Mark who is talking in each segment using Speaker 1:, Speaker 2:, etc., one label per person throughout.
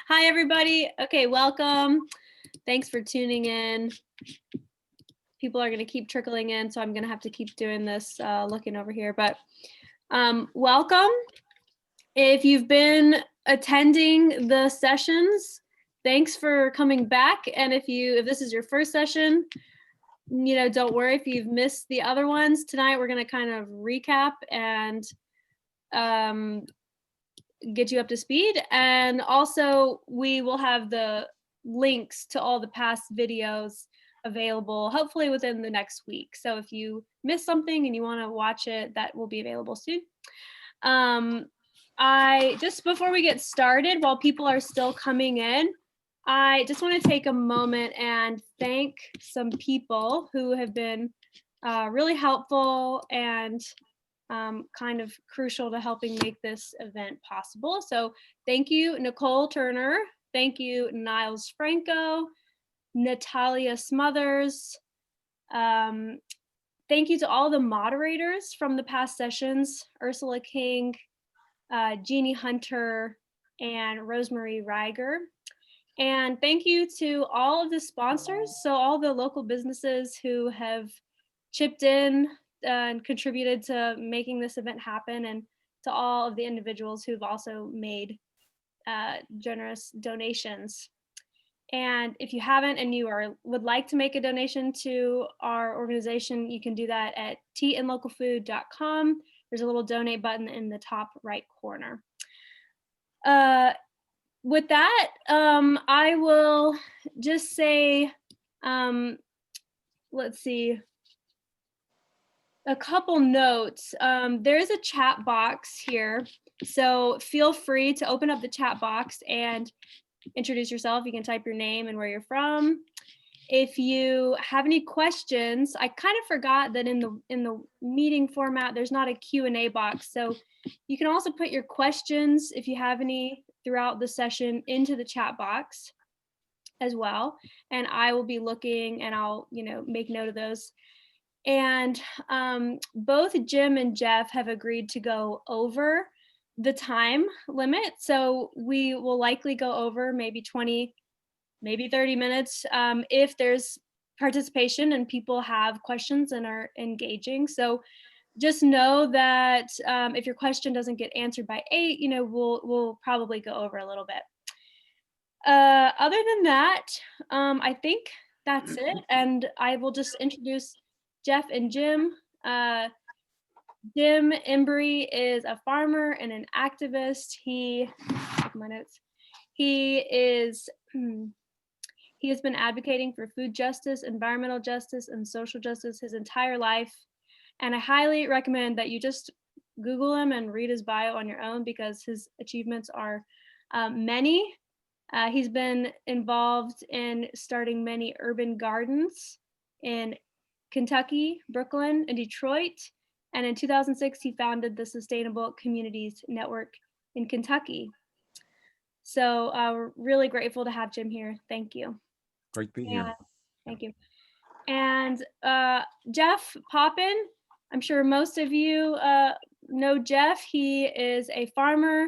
Speaker 1: Hi, everybody. Okay, welcome. Thanks for tuning in. People are going to keep trickling in, so I'm going to have to keep doing this, looking over here. But welcome. If you've been attending the sessions, thanks for coming back. And if this is your first session, don't worry if you've missed the other ones. Tonight, we're going to kind of recap and get you up to speed. And also we will have the links to all the past videos available hopefully within the next week. So if you missed something and you want to watch it, that will be available soon. I just before we get started, while people are still coming in, I just want to take a moment and thank some people who have been really helpful and kind of crucial to helping make this event possible. So thank you, Nicole Turner. Thank you, Niles Franco, Natalia Smothers. Thank you to all the moderators from the past sessions, Ursula King, Jeannie Hunter, and Rosemary Reiger. And thank you to all of the sponsors, so all the local businesses who have chipped in and contributed to making this event happen, and to all of the individuals who've also made generous donations. And if you haven't and you would like to make a donation to our organization, you can do that at tandlocalfood.com. There's a little donate button in the top right corner. With that, I will just say, let's see, a couple notes. There is a chat box here, so feel free to open up the chat box and introduce yourself. You can type your name and where you're from. If you have any questions, I kind of forgot that in the meeting format, there's not a Q&A box. So you can also put your questions, if you have any throughout the session, into the chat box as well. And I will be looking and I'll, make note of those. And both Jim and Jeff have agreed to go over the time limit. So we will likely go over maybe 20, maybe 30 minutes if there's participation and people have questions and are engaging. So just know that if your question doesn't get answered by 8, we'll probably go over a little bit. Other than that, I think that's it. And I will just introduce Jeff and Jim. Jim Embry is a farmer and an activist. He has been advocating for food justice, environmental justice, and social justice his entire life. And I highly recommend that you just Google him and read his bio on your own, because his achievements are many. He's been involved in starting many urban gardens in Kentucky, Brooklyn, and Detroit. And in 2006, he founded the Sustainable Communities Network in Kentucky. So we're really grateful to have Jim here. Thank you.
Speaker 2: Great to be here.
Speaker 1: Thank you. And Jeff Poppen, I'm sure most of you know Jeff. He is a farmer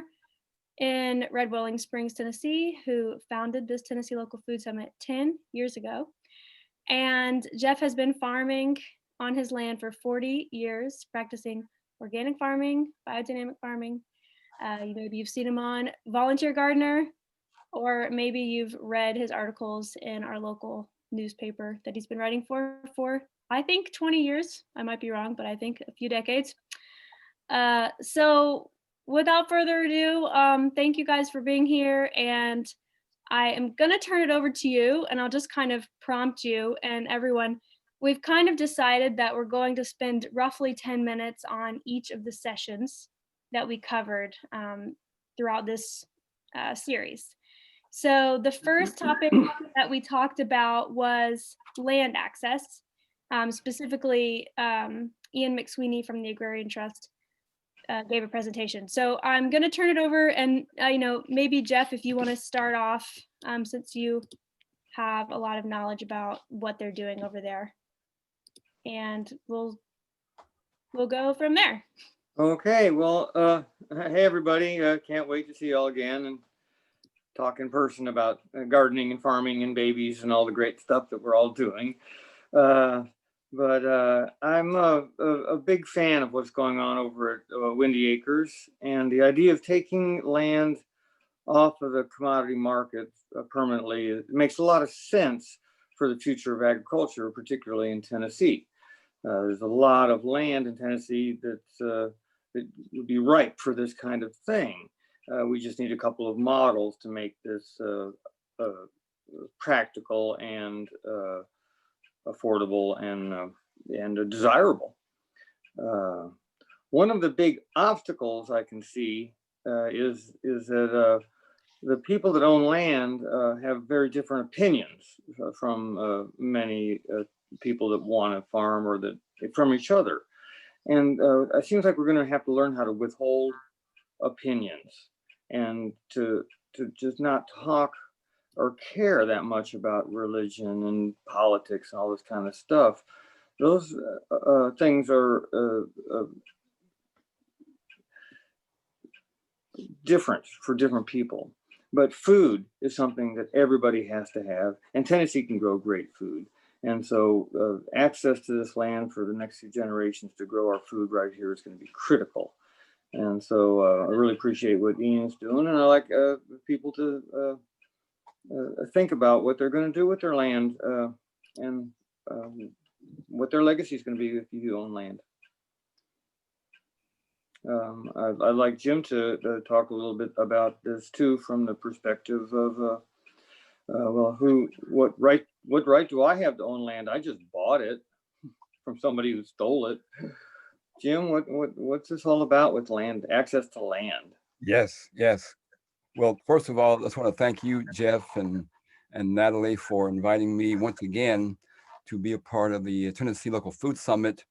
Speaker 1: in Red Willing Springs, Tennessee, who founded this Tennessee Local Food Summit 10 years ago. And Jeff has been farming on his land for 40 years, practicing organic farming, biodynamic farming. Maybe you've seen him on Volunteer Gardener, or maybe you've read his articles in our local newspaper that he's been writing for I think 20 years. I might be wrong, but I think a few decades. So without further ado, thank you guys for being here. And I am gonna turn it over to you, and I'll just kind of prompt you and everyone. We've kind of decided that we're going to spend roughly 10 minutes on each of the sessions that we covered throughout this series. So the first topic that we talked about was land access. Specifically, Ian McSweeney from the Agrarian Trust gave a presentation. So I'm going to turn it over, and maybe Jeff, if you want to start off, since you have a lot of knowledge about what they're doing over there, and we'll go from there.
Speaker 3: Okay, well, hey everybody, can't wait to see you all again. And
Speaker 2: talk in person about gardening and farming and babies and all the great stuff that we're all doing. But I'm a big fan of what's going on over at Windy Acres, and the idea of taking land off of the commodity market permanently, it makes a lot of sense for the future of agriculture, particularly in Tennessee. There's a lot of land in Tennessee that would be ripe for this kind of thing. We just need a couple of models to make this practical and affordable and desirable. One of the big obstacles I can see is that the people that own land have very different opinions from many people that want to farm or that from each other. And it seems like we're going to have to learn how to withhold opinions and to just not talk or care that much about religion and politics and all this kind of stuff. Those things are different for different people. But food is something that everybody has to have, and Tennessee can grow great food. And so access to this land for the next few generations to grow our food right here is going to be critical. And so I really appreciate what Ian's doing, and I like people to think about what they're going to do with their land and what their legacy is going to be if you own land. I'd like Jim to talk a little bit about this too, from the perspective of, well, what right do I have to own land? I just bought it from somebody who stole it. Jim, what's this all about with land, access to land?
Speaker 3: Yes, yes. Well, first of all, I just want to thank you, Jeff and Natalie, for inviting me once again to be a part of the Tennessee Local Food Summit.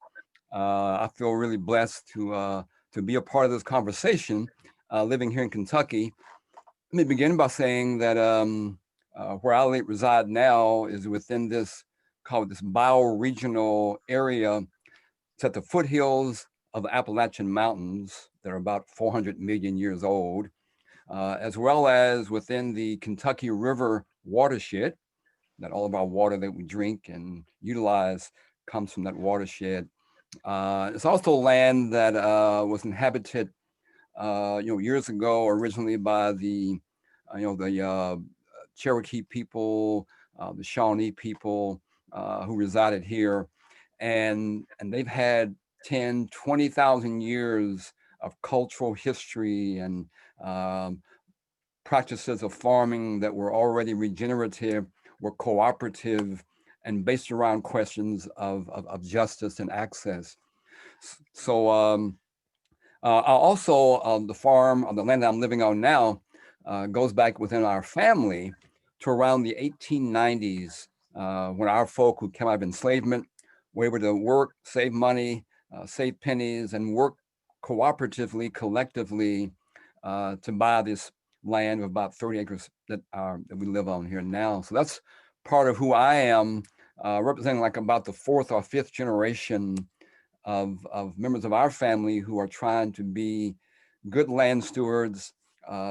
Speaker 3: I feel really blessed to be a part of this conversation, living here in Kentucky. Let me begin by saying that where I reside now is within this called this bioregional area. It's at the foothills of the Appalachian Mountains that are about 400 million years old, as well as within the Kentucky River watershed, that all of our water that we drink and utilize comes from that watershed. It's also land that was inhabited, years ago, originally by the Cherokee people, the Shawnee people who resided here, and they've had 10, 20,000 years of cultural history and practices of farming that were already regenerative, were cooperative, and based around questions of justice and access. So also the farm on the land that I'm living on now goes back within our family to around the 1890s when our folk who came out of enslavement were able to work, save money, save pennies, and work cooperatively, collectively to buy this land of about 30 acres that we live on here now. So that's part of who I am, representing like about the fourth or fifth generation of members of our family who are trying to be good land stewards,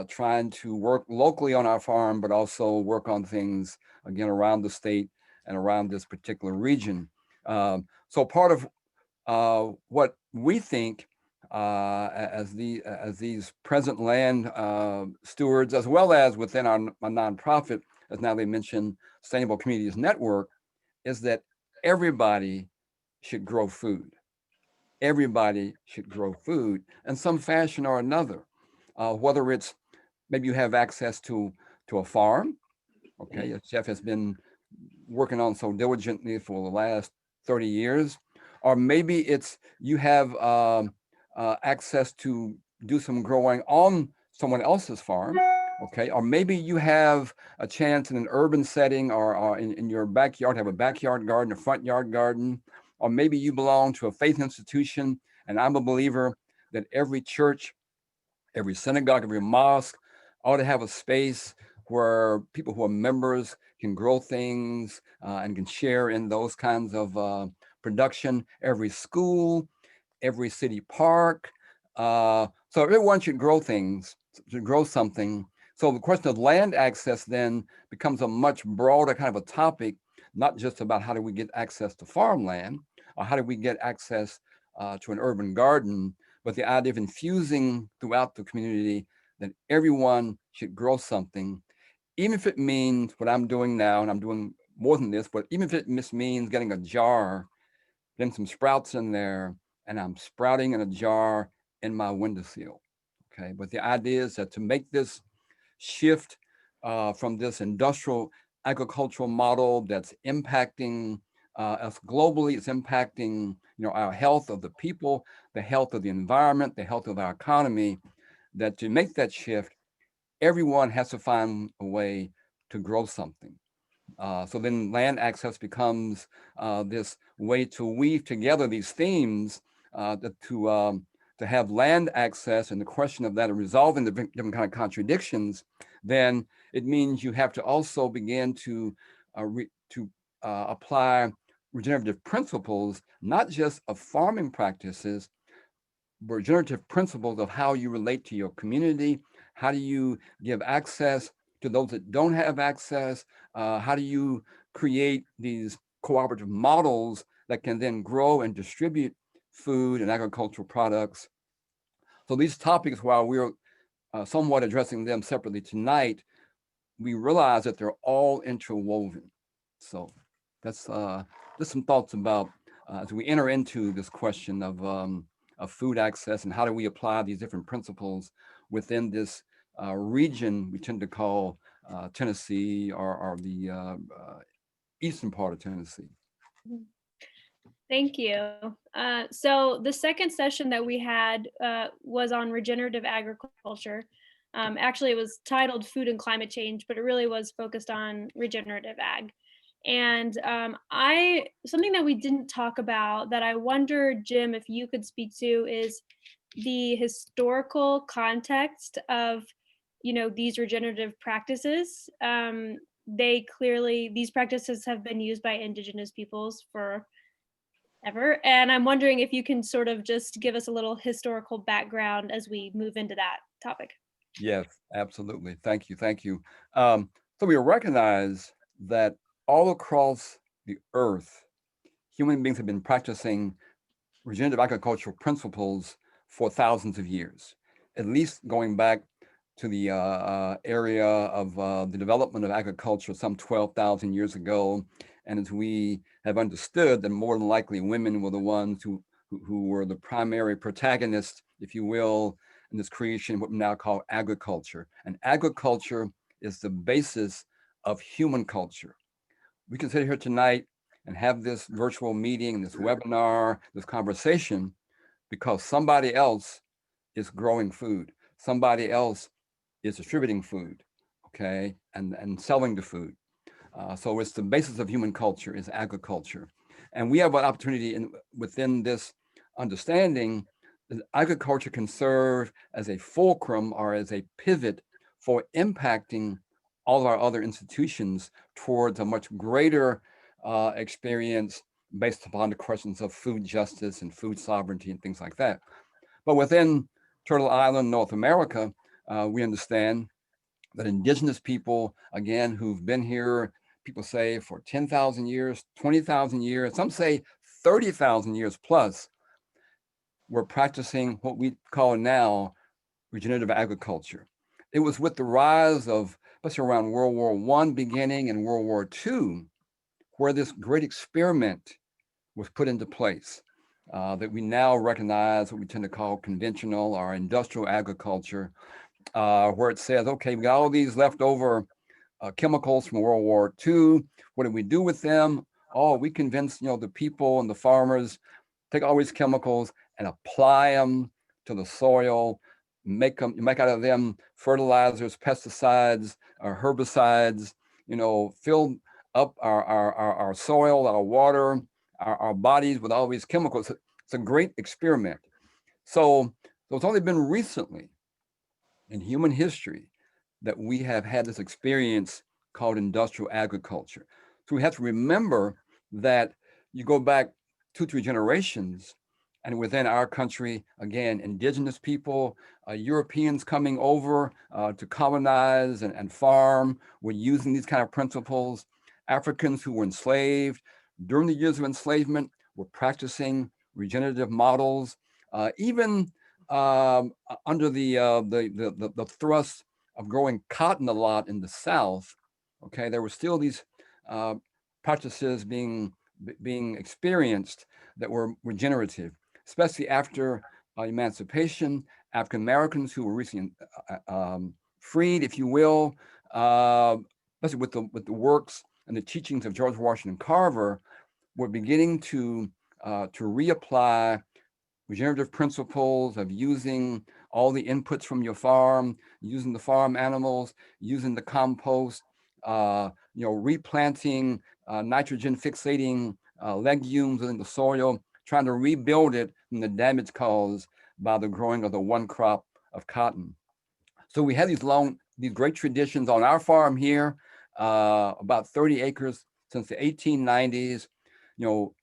Speaker 3: trying to work locally on our farm, but also work on things, again, around the state and around this particular region. So part of what we think as these present land stewards, as well as within our nonprofit, as now they mentioned, Sustainable Communities Network, is that everybody should grow food. Everybody should grow food in some fashion or another, whether it's maybe you have access to a farm, okay, as Jeff has been working on so diligently for the last 30 years, or maybe it's you have access to do some growing on someone else's farm, okay, or maybe you have a chance in an urban setting or in your backyard, have a backyard garden, a front yard garden, or maybe you belong to a faith institution. And I'm a believer that every church, every synagogue, every mosque ought to have a space where people who are members can grow things and can share in those kinds of production. Every school, every city park. So everyone should grow things, should grow something So the question of land access then becomes a much broader kind of a topic, not just about how do we get access to farmland or how do we get access to an urban garden, but the idea of infusing throughout the community that everyone should grow something, even if it means what I'm doing now, and I'm doing more than this, but even if it means getting a jar, getting some sprouts in there, and I'm sprouting in a jar in my windowsill. Okay, but the idea is that to make this shift from this industrial agricultural model that's impacting us globally, it's impacting our health of the people, the health of the environment, the health of our economy, that to make that shift, everyone has to find a way to grow something. So then land access becomes this way to weave together these themes to have land access, and the question of that and resolving the different kind of contradictions. Then it means you have to also begin to apply regenerative principles, not just of farming practices, but regenerative principles of how you relate to your community. How do you give access to those that don't have access? How do you create these cooperative models that can then grow and distribute food and agricultural products? So these topics, while we're somewhat addressing them separately tonight, we realize that they're all interwoven. So that's just some thoughts about as we enter into this question of food access and how do we apply these different principles within this region we tend to call Tennessee or the eastern part of Tennessee.
Speaker 1: Thank you. So the second session that we had was on regenerative agriculture. Actually, it was titled Food and Climate Change, but it really was focused on regenerative ag. And something that we didn't talk about that I wonder, Jim, if you could speak to is the historical context of, these regenerative practices. These practices have been used by indigenous peoples for ever. And I'm wondering if you can sort of just give us a little historical background as we move into that topic.
Speaker 3: Yes, absolutely. Thank you. Thank you. So we recognize that all across the earth, human beings have been practicing regenerative agricultural principles for thousands of years, at least going back to the area of the development of agriculture some 12,000 years ago. And as we have understood that more than likely women were the ones who were the primary protagonists, if you will, in this creation of what we now call agriculture. And agriculture is the basis of human culture. We can sit here tonight and have this virtual meeting, this webinar, this conversation, because somebody else is growing food. Somebody else is distributing food, okay, and selling the food. So it's the basis of human culture is agriculture. And we have an opportunity within this understanding that agriculture can serve as a fulcrum or as a pivot for impacting all of our other institutions towards a much greater experience based upon the questions of food justice and food sovereignty and things like that. But within Turtle Island, North America, we understand that indigenous people, again, who've been here, people say for 10,000 years, 20,000 years, some say 30,000 years plus, were practicing what we call now regenerative agriculture. It was with the rise of, especially around World War I beginning and World War II, where this great experiment was put into place that we now recognize what we tend to call conventional or industrial agriculture, where it says, okay, we got all these leftover chemicals from World War II. What do we do with them? Oh, we convince the people and the farmers, take all these chemicals and apply them to the soil, make out of them fertilizers, pesticides, or herbicides, fill up our soil, our water, our bodies with all these chemicals. It's a great experiment. So it's only been recently in human history that we have had this experience called industrial agriculture. So we have to remember that you go back 2-3 generations, And within our country, again, indigenous people, Europeans coming over to colonize and farm were using these kind of principles. Africans who were enslaved during the years of enslavement were practicing regenerative models, even under the thrust of growing cotton a lot in the South. Okay, there were still these practices being experienced that were regenerative, especially after emancipation. African Americans who were recently freed, if you will, especially with the works and the teachings of George Washington Carver, were beginning to reapply regenerative principles of using all the inputs from your farm, using the farm animals, using the compost, replanting nitrogen fixating legumes within the soil, trying to rebuild it from the damage caused by the growing of the one crop of cotton. So we have these great traditions on our farm here, about 30 acres since the 1890s.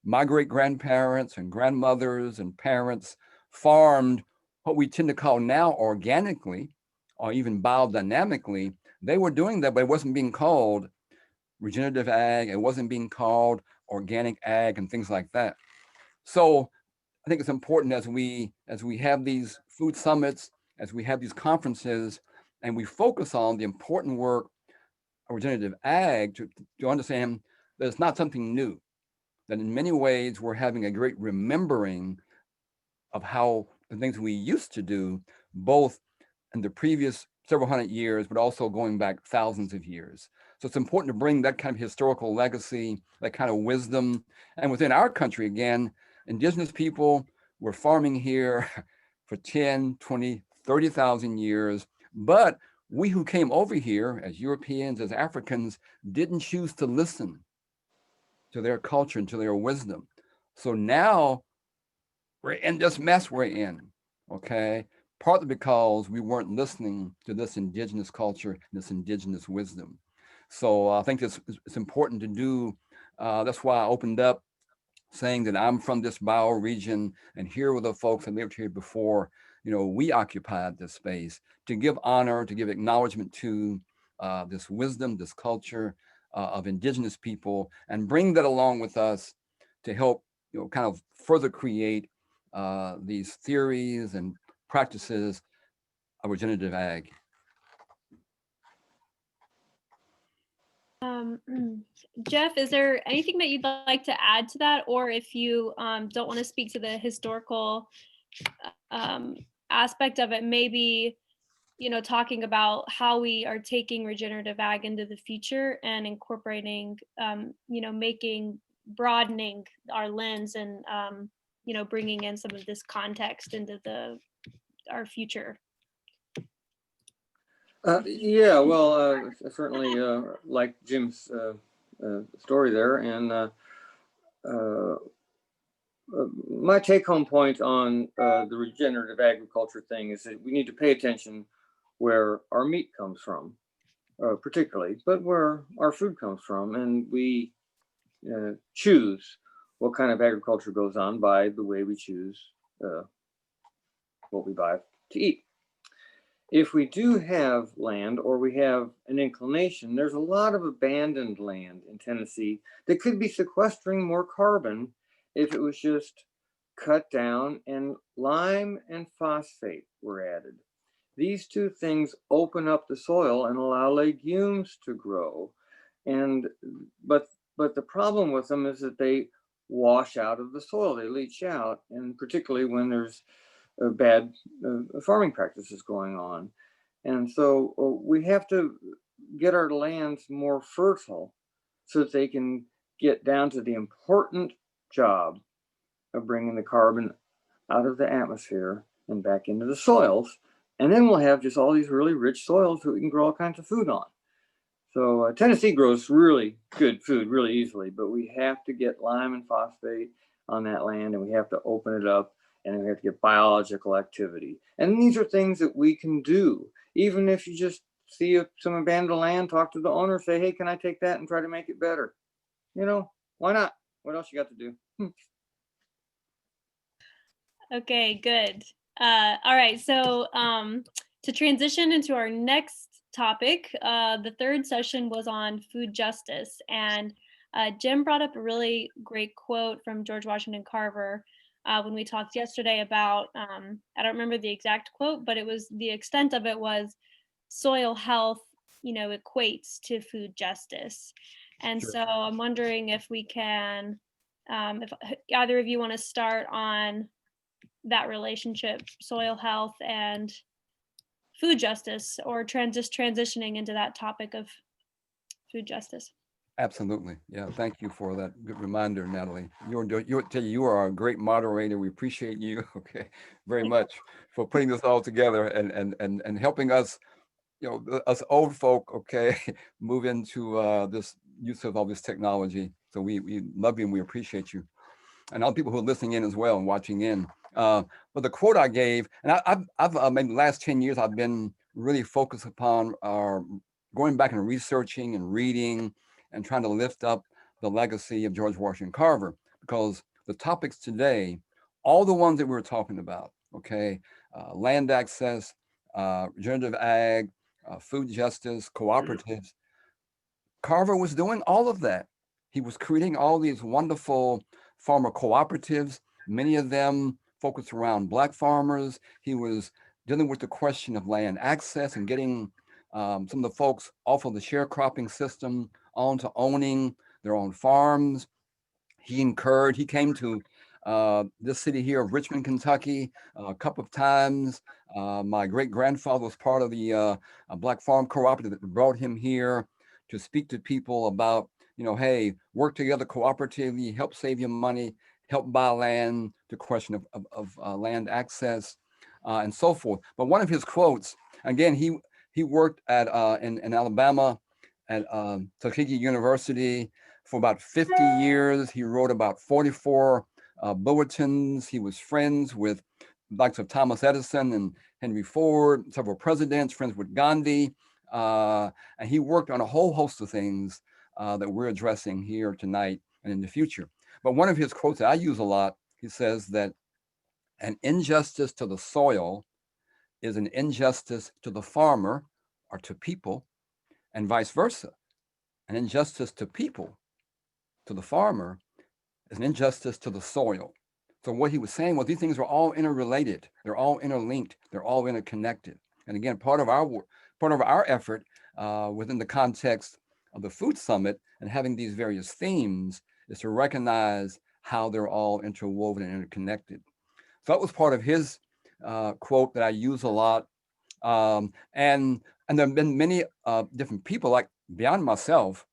Speaker 3: My great grandparents and grandmothers and parents farmed what we tend to call now organically or even biodynamically. They were doing that, but it wasn't being called regenerative ag. It wasn't being called organic ag and things like that. So I think it's important as we have these food summits, as we have these conferences, and we focus on the important work of regenerative ag to understand that it's not something new, that in many ways we're having a great remembering of how the things we used to do, both in the previous several hundred years, but also going back thousands of years. So it's important to bring that kind of historical legacy, that kind of wisdom. And within our country, again, indigenous people were farming here for 10, 20, 30,000 years. But we who came over here as Europeans, as Africans, didn't choose to listen to their culture and to their wisdom. So now we're in this mess we're in, okay? Partly because we weren't listening to this indigenous culture, this indigenous wisdom. So I think it's important to do. That's why I opened up saying that I'm from this bioregion, and here were the folks that lived here before. We occupied this space to give honor, to give acknowledgement to this wisdom, this culture of indigenous people, and bring that along with us to help, kind of further create these theories and practices of regenerative ag.
Speaker 1: Jeff, is there anything that you'd like to add to that? Or if you don't want to speak to the historical aspect of it, maybe, talking about how we are taking regenerative ag into the future and incorporating, broadening our lens and, bringing in some of this context into our future.
Speaker 2: Yeah, well, I certainly like Jim's story there, and my take-home point on the regenerative agriculture thing is that we need to pay attention where our meat comes from, particularly, but where our food comes from, and we choose what kind of agriculture goes on by the way we choose what we buy to eat. If we do have land, or we have an inclination, there's a lot of abandoned land in Tennessee that could be sequestering more carbon if it was just cut down and lime and phosphate were added. These two things open up the soil and allow legumes to grow. But the problem with them is that they wash out of the soil, they leach out, and particularly when there's bad farming practices going on. And so we have to get our lands more fertile so that they can get down to the important job of bringing the carbon out of the atmosphere and back into the soils. And then we'll have just all these really rich soils that we can grow all kinds of food on. So Tennessee grows really good food really easily, but we have to get lime and phosphate on that land, and we have to open it up, and then we have to get biological activity. And these are things that we can do. Even if you just see some abandoned land, talk to the owner, say, hey, can I take that and try to make it better? Why not? What else you got to do?
Speaker 1: Okay, good. All right, so to transition into our next topic, the third session was on food justice, and Jim brought up a really great quote from George Washington Carver when we talked yesterday about, I don't remember the exact quote, but it was the extent of it was soil health, equates to food justice. And
Speaker 3: Sure.
Speaker 1: so I'm wondering if we can, if either of you want to start on that relationship, soil health and food justice, or transitioning into that topic of food justice.
Speaker 3: Absolutely. Yeah. Thank you for that good reminder, Natalie. You are a great moderator. We appreciate you. Okay. Very much for putting this all together and helping us, us old folk, okay, move into this use of all this technology. So we love you and we appreciate you. And all the people who are listening in as well and watching in. But the quote I gave, and I've maybe the last 10 years, I've been really focused upon going back and researching and reading and trying to lift up the legacy of George Washington Carver, because the topics today, all the ones that we were talking about, okay, land access, regenerative ag, food justice, cooperatives, Carver was doing all of that. He was creating all these wonderful farmer cooperatives, many of them focused around Black farmers. He was dealing with the question of land access and getting some of the folks off of the sharecropping system onto owning their own farms. He came to this city here of Richmond, Kentucky, a couple of times. My great grandfather was part of the Black Farm Cooperative that brought him here to speak to people about, hey, work together cooperatively, help save your money, help buy land, the question of land access, and so forth. But one of his quotes, again, he worked at in Alabama at Tuskegee University for about 50 years. He wrote about 44 bulletins. He was friends with the likes of Thomas Edison and Henry Ford, several presidents, friends with Gandhi. And he worked on a whole host of things that we're addressing here tonight and in the future. But one of his quotes that I use a lot, he says that an injustice to the soil is an injustice to the farmer or to people, and vice versa. An injustice to people, to the farmer, is an injustice to the soil. So what he was saying was these things are all interrelated. They're all interlinked. They're all interconnected. And again, part of our effort within the context of the Food Summit and having these various themes is to recognize how they're all interwoven and interconnected. So that was part of his quote that I use a lot. And there have been many different people, like beyond myself,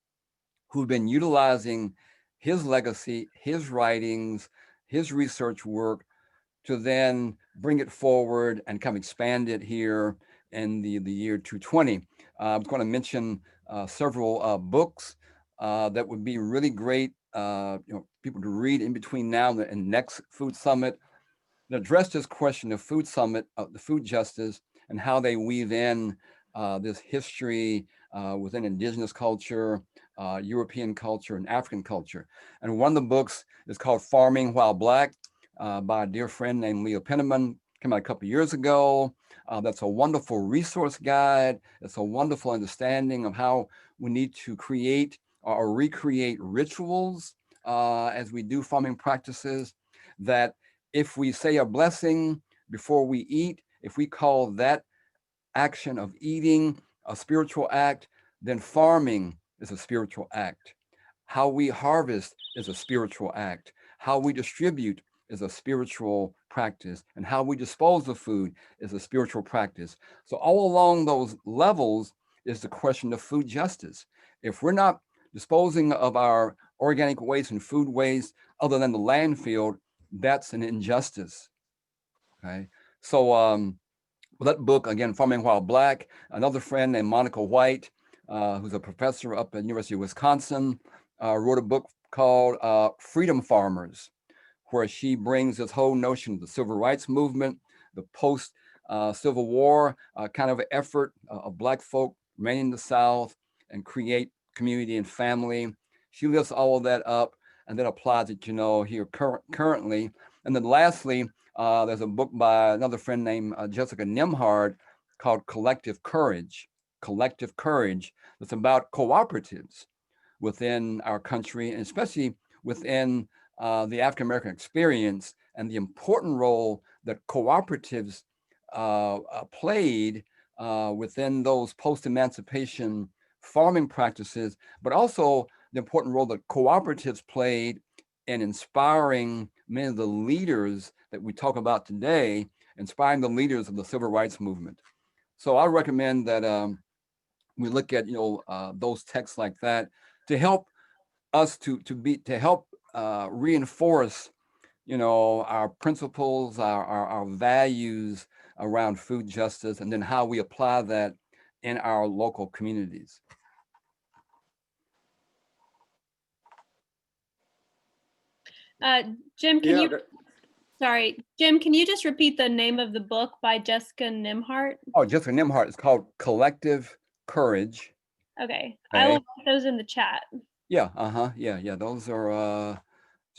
Speaker 3: who've been utilizing his legacy, his writings, his research work to then bring it forward and kind of expand it here in the year 2020. I was going to mention several books that would be really great, people to read in between now and next Food Summit that address this question of Food Summit, the food justice, and how they weave in this history within indigenous culture, European culture, and African culture. And one of the books is called Farming While Black by a dear friend named Leah Penniman. Came out a couple of years ago. That's a wonderful resource guide. It's a wonderful understanding of how we need to create or recreate rituals as we do farming practices, that if we say a blessing before we eat, if we call that action of eating a spiritual act, then farming is a spiritual act. How we harvest is a spiritual act. How we distribute is a spiritual practice. And how we dispose of food is a spiritual practice. So all along those levels is the question of food justice. If we're not disposing of our organic waste and food waste other than the landfill, that's an injustice. Okay. So well, that book, again, Farming While Black, another friend named Monica White, who's a professor up at the University of Wisconsin, wrote a book called Freedom Farmers, where she brings this whole notion of the civil rights movement, the post Civil War kind of effort of Black folk remain in the South and create community and family. She lifts all of that up and then applies it, here currently. And then lastly, There's a book by another friend named Jessica Nimhard called Collective Courage. Collective Courage. That's about cooperatives within our country, and especially within the African American experience, and the important role that cooperatives played within those post-emancipation farming practices, but also the important role that cooperatives played in inspiring many of the leaders that we talk about today, inspiring the leaders of the civil rights movement. So I recommend that we look at those texts like that to help us to help reinforce our principles, our values around food justice, and then how we apply that in our local communities.
Speaker 1: Jim,
Speaker 2: Yeah,
Speaker 1: Jim, can you just repeat the name of the book by Jessica Nimhart?
Speaker 3: Oh, Jessica Nimhart. It's called Collective Courage.
Speaker 1: Okay, I will put those in the chat.
Speaker 3: Yeah, yeah. Those are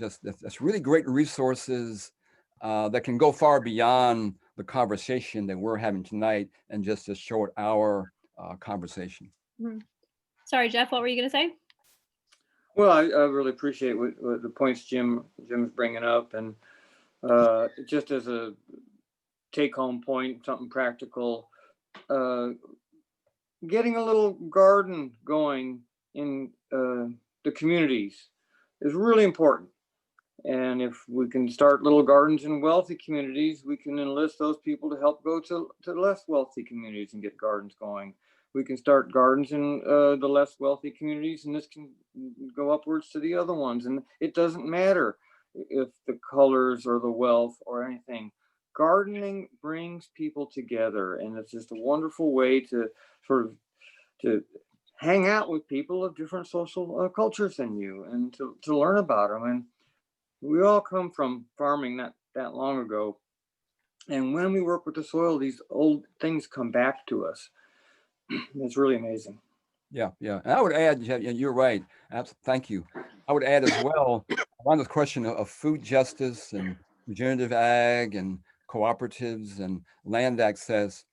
Speaker 3: that's really great resources that can go far beyond the conversation that we're having tonight and just a short hour conversation.
Speaker 1: Mm-hmm. Sorry, Jeff, what were you going to say?
Speaker 2: Well, I really appreciate what the points Jim's bringing up, and just as a take-home point, something practical, getting a little garden going in the communities is really important. And if we can start little gardens in wealthy communities, we can enlist those people to help go to less wealthy communities and get gardens going. We can start gardens in the less wealthy communities, and this can go upwards to the other ones. And it doesn't matter if the colors or the wealth or anything. Gardening brings people together, and it's just a wonderful way to to hang out with people of different social cultures than you, and to learn about them. And we all come from farming not that long ago. And when we work with the soil, these old things come back to us. It's really amazing.
Speaker 3: Yeah. And I would add, you're right. Thank you. I would add as well, around this question of food justice and regenerative ag and cooperatives and land access,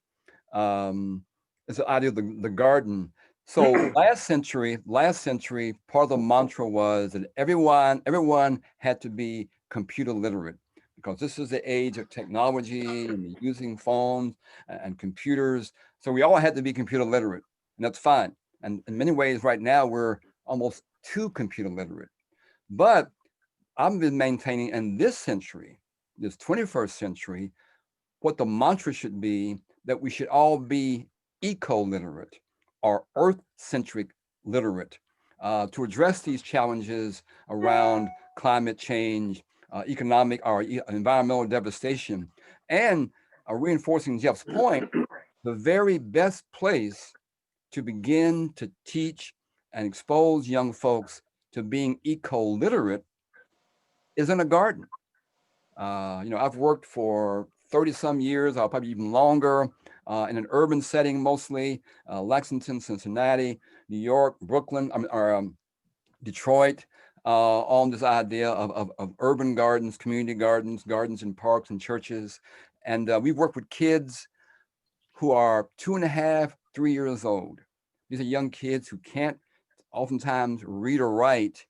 Speaker 3: is the idea of the garden. So last century, part of the mantra was that everyone had to be computer literate, because this is the age of technology and using phones and computers. So we all had to be computer literate, and that's fine. And in many ways, right now, we're almost too computer literate. But I've been maintaining in this century, this 21st century, what the mantra should be, that we should all be eco-literate or earth-centric literate to address these challenges around climate change, economic or environmental devastation, and reinforcing Jeff's point, the very best place to begin to teach and expose young folks to being eco-literate is in a garden. I've worked for 30 some years, or probably even longer, in an urban setting, mostly Lexington, Cincinnati, New York, Brooklyn, or Detroit, on this idea of urban gardens, community gardens, gardens in parks and churches. And we've worked with kids who are 2.5, 3 years old. These are young kids who can't oftentimes read or write.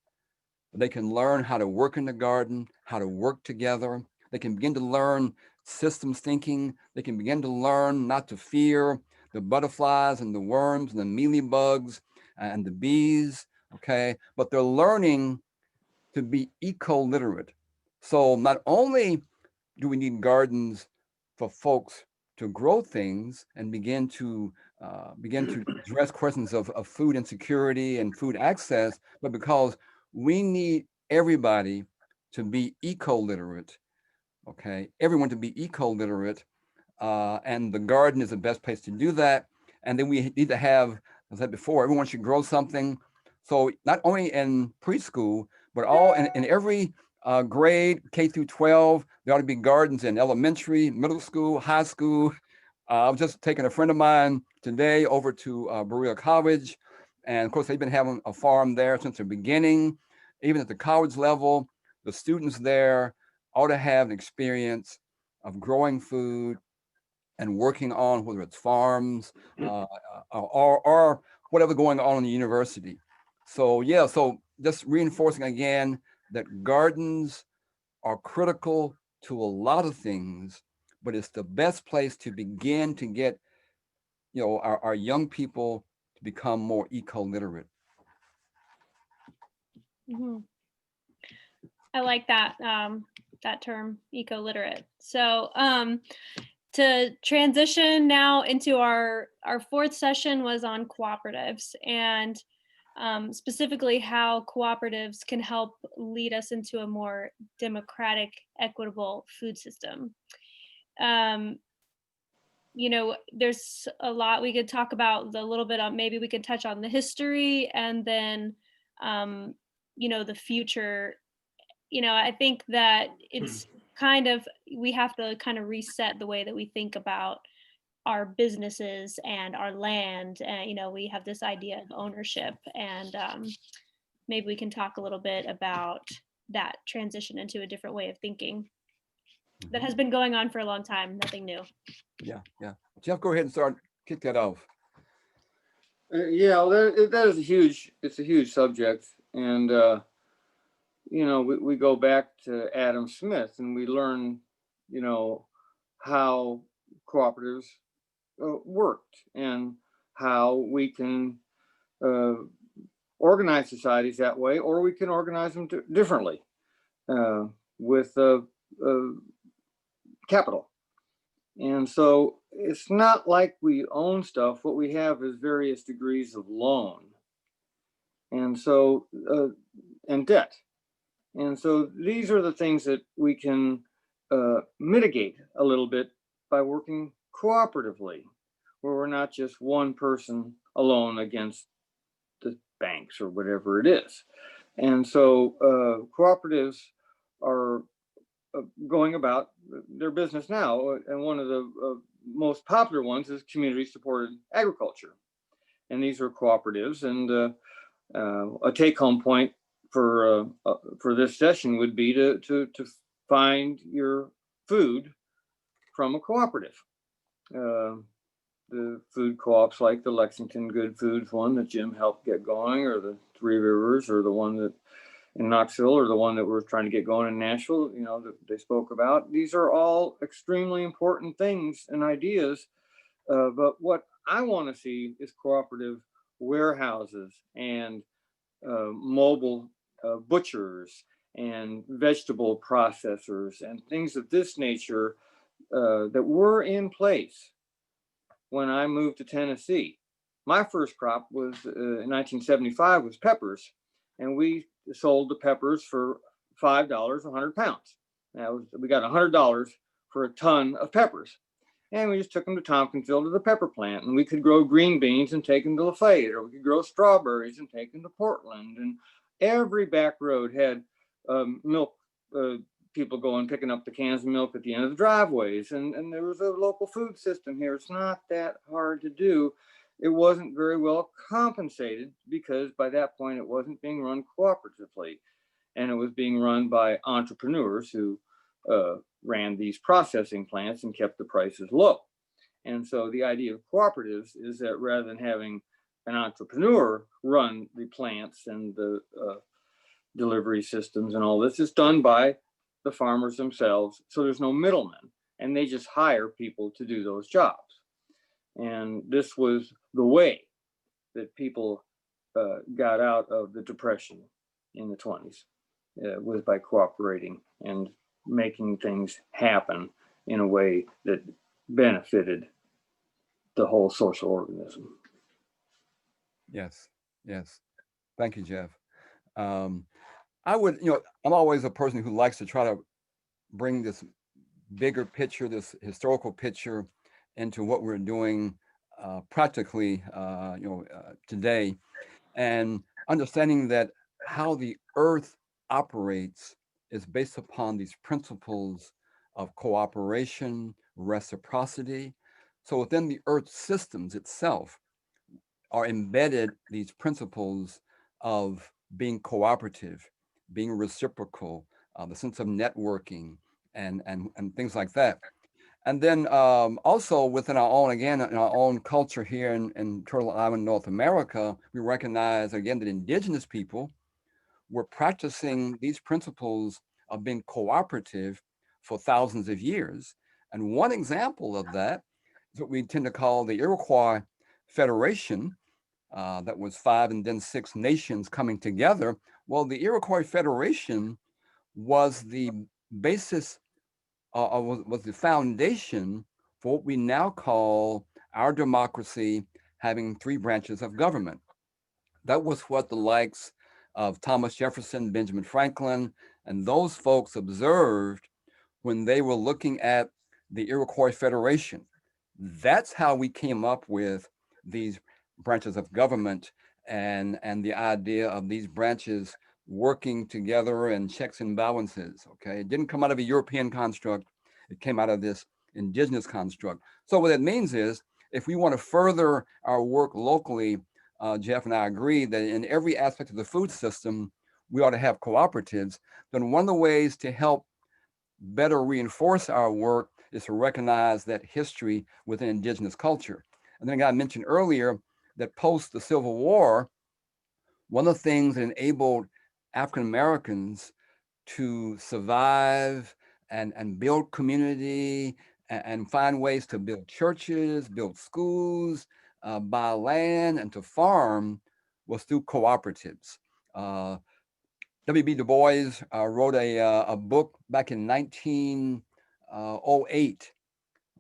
Speaker 3: They can learn how to work in the garden, how to work together. They can begin to learn systems thinking. They can begin to learn not to fear the butterflies and the worms and the mealybugs and the bees, okay? But they're learning to be eco-literate. So not only do we need gardens for folks to grow things and begin to address questions of food insecurity and food access, but because we need everybody to be eco-literate, okay? Everyone to be eco-literate, and the garden is the best place to do that. And then we need to have, as I said before, everyone should grow something. So not only in preschool, but all in every grade, K through 12, there ought to be gardens in elementary, middle school, high school. I was just taking a friend of mine today over to Berea College. And of course, they've been having a farm there since the beginning. Even at the college level, the students there ought to have an experience of growing food and working on whether it's farms or whatever going on in the university. So yeah, so just reinforcing again that gardens are critical to a lot of things, but it's the best place to begin to get, you know, our young people to become more eco-literate.
Speaker 1: Mhm. I like that that term, eco-literate. So to transition now into our fourth session was on cooperatives, and specifically how cooperatives can help lead us into a more democratic, equitable food system. Um, you know, there's a lot we could talk about, the little bit on, maybe we could touch on the history, and then um, you know, the future. You know, I think that it's kind of, we have to kind of reset the way that we think about our businesses and our land. And, you know, we have this idea of ownership, and maybe we can talk a little bit about that transition into a different way of thinking that has been going on for a long time, nothing new.
Speaker 3: Yeah, yeah. Jeff, go ahead and start, kick that off.
Speaker 2: Yeah, well, that is it's a huge subject. And, you know, we go back to Adam Smith and we learn, you know, how cooperatives worked and how we can uh, organize societies that way, or we can organize them differently with capital. And so it's not like we own stuff. What we have is various degrees of loan. And so, and debt. And so these are the things that we can mitigate a little bit by working cooperatively, where we're not just one person alone against the banks or whatever it is. And so cooperatives are going about their business now. And one of the most popular ones is community supported agriculture. And these are cooperatives. And a take home point for this session would be to find your food from a cooperative. The food co-ops like the Lexington Good Foods one that Jim helped get going, or the Three Rivers, or the one that in Knoxville, or the one that we're trying to get going in Nashville, you know, that they spoke about. These are all extremely important things and ideas. But what I want to see is cooperative warehouses and mobile butchers and vegetable processors and things of this nature that were in place when I moved to Tennessee. My first crop was in 1975 was peppers, and we sold the peppers for $5 a 100 pounds. We got $100 for a ton of peppers. And we just took them to Tompkinsville to the pepper plant, and we could grow green beans and take them to Lafayette, or we could grow strawberries and take them to Portland. And every back road had milk people going picking up the cans of milk at the end of the driveways. And there was a local food system here. It's not that hard to do. It wasn't very well compensated because by that point it wasn't being run cooperatively, and it was being run by entrepreneurs who ran these processing plants and kept the prices low. And so the idea of cooperatives is that rather than having an entrepreneur run the plants and the delivery systems and all this, it's done by the farmers themselves. So there's no middlemen, and they just hire people to do those jobs. And this was the way that people got out of the Depression in the 20s, was by cooperating and making things happen in a way that benefited the whole social organism.
Speaker 3: Yes, yes. Thank you, Jeff. I would, you know, I'm always a person who likes to try to bring this bigger picture, this historical picture, into what we're doing practically, today, and understanding that how the earth operates is based upon these principles of cooperation, reciprocity. So within the earth systems itself are embedded these principles of being cooperative, being reciprocal, the sense of networking, and things like that. And then also within our own, again, in our own culture here in Turtle Island, North America, we recognize again that indigenous people were practicing these principles of being cooperative for thousands of years. And one example of that is what we tend to call the Iroquois Federation, that was 5 and then 6 nations coming together. Well, the Iroquois Federation was the basis, was the foundation for what we now call our democracy having 3 branches of government. That was what the likes of Thomas Jefferson, Benjamin Franklin, and those folks observed when they were looking at the Iroquois Federation. That's how we came up with these branches of government and the idea of these branches working together and checks and balances. Okay, it didn't come out of a European construct, it came out of this indigenous construct. So what that means is if we want to further our work locally, Jeff and I agree that in every aspect of the food system, we ought to have cooperatives. Then one of the ways to help better reinforce our work is to recognize that history within indigenous culture. And then I mentioned earlier that post the Civil War, one of the things that enabled African Americans to survive and build community and find ways to build churches, build schools, buy land, and to farm was through cooperatives. W.B. Du Bois wrote a book back in 1908,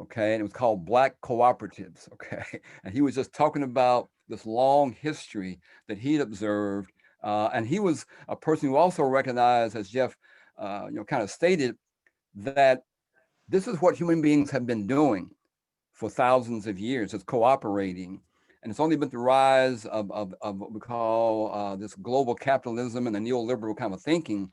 Speaker 3: okay, and it was called Black Cooperatives, okay, and he was just talking about this long history that he'd observed, and he was a person who also recognized, as Jeff, kind of stated, that this is what human beings have been doing for thousands of years, is cooperating. And it's only been the rise of what we call this global capitalism and the neoliberal kind of thinking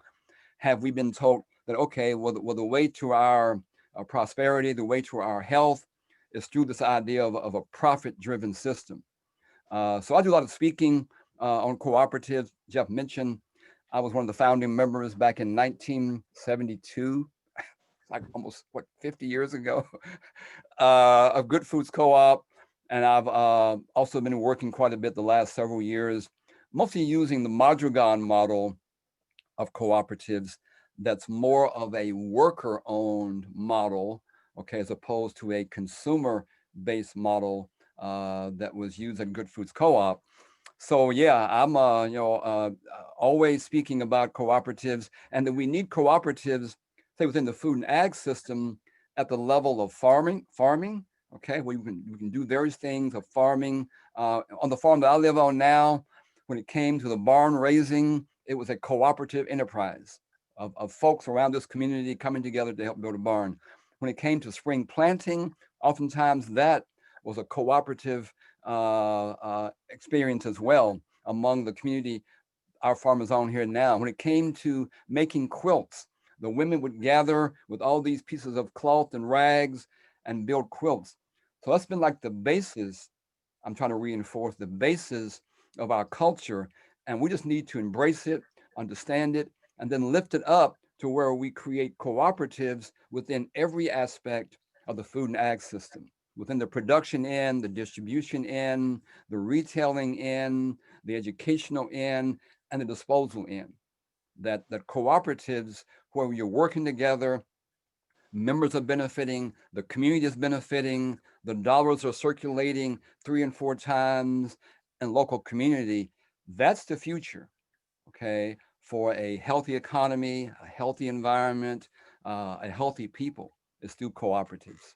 Speaker 3: have we been told that, okay, well, the way to our prosperity, the way to our health is through this idea of a profit-driven system. So I do a lot of speaking on cooperatives. Jeff mentioned I was one of the founding members back in 1972, like almost, 50 years ago, of Good Foods Co-op. And I've also been working quite a bit the last several years, mostly using the Madrigal model of cooperatives that's more of a worker-owned model, okay, as opposed to a consumer-based model that was used at Good Foods Co-op. So yeah, I'm always speaking about cooperatives, and that we need cooperatives, say within the food and ag system, at the level of farming. Okay, we can do various things of farming. On the farm that I live on now, when it came to the barn raising, it was a cooperative enterprise of folks around this community coming together to help build a barn. When it came to spring planting, oftentimes that was a cooperative experience as well among the community our farmers on here now. When it came to making quilts, the women would gather with all these pieces of cloth and rags and build quilts. So that's been like the basis. I'm trying to reinforce the basis of our culture, and we just need to embrace it, understand it, and then lift it up to where we create cooperatives within every aspect of the food and ag system, within the production end, the distribution end, the retailing end, the educational end, and the disposal end. That cooperatives where you're working together, members are benefiting, the community is benefiting, the dollars are circulating 3 and 4 times in local community. That's the future, okay, for a healthy economy, a healthy environment, a healthy people is through cooperatives.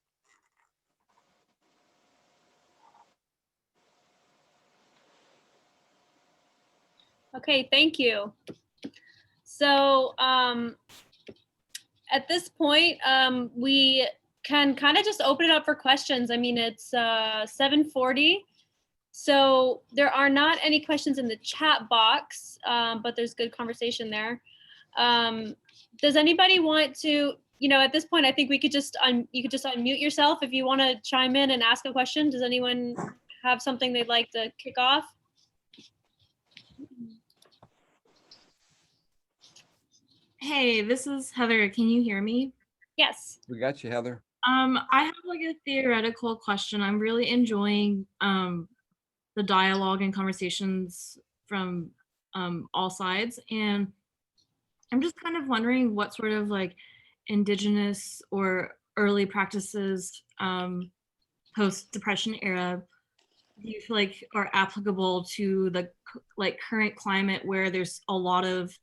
Speaker 1: Okay, thank you. So at this point, we can kind of just open it up for questions. I mean, it's 7:40. So there are not any questions in the chat box, but there's good conversation there. Does anybody want to, at this point, I think we could just, you could just unmute yourself if you want to chime in and ask a question. Does anyone have something they'd like to kick off?
Speaker 4: Hey, this is Heather. Can you hear me?
Speaker 1: Yes.
Speaker 3: We got you, Heather.
Speaker 4: I have like a theoretical question. I'm really enjoying the dialogue and conversations from all sides, and I'm just kind of wondering what sort of like indigenous or early practices post-depression era do you feel like are applicable to the like current climate where there's a lot of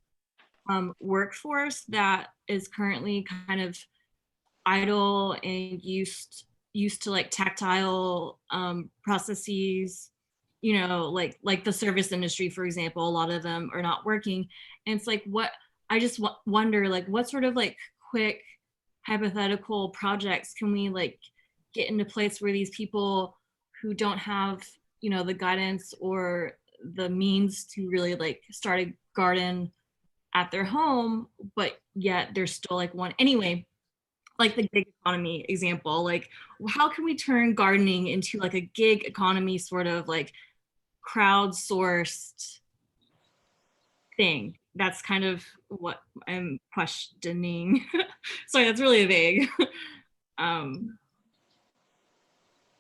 Speaker 4: workforce that is currently kind of idle and used to like tactile processes, you know, like the service industry, for example, a lot of them are not working. And it's like, what I just wonder, like, what sort of like quick hypothetical projects can we like get into place where these people who don't have, you know, the guidance or the means to really like start a garden at their home, but yet they're still like one anyway, like the gig economy example, like how can we turn gardening into like a gig economy sort of like crowdsourced thing? That's kind of what I'm questioning. Sorry, that's really vague. um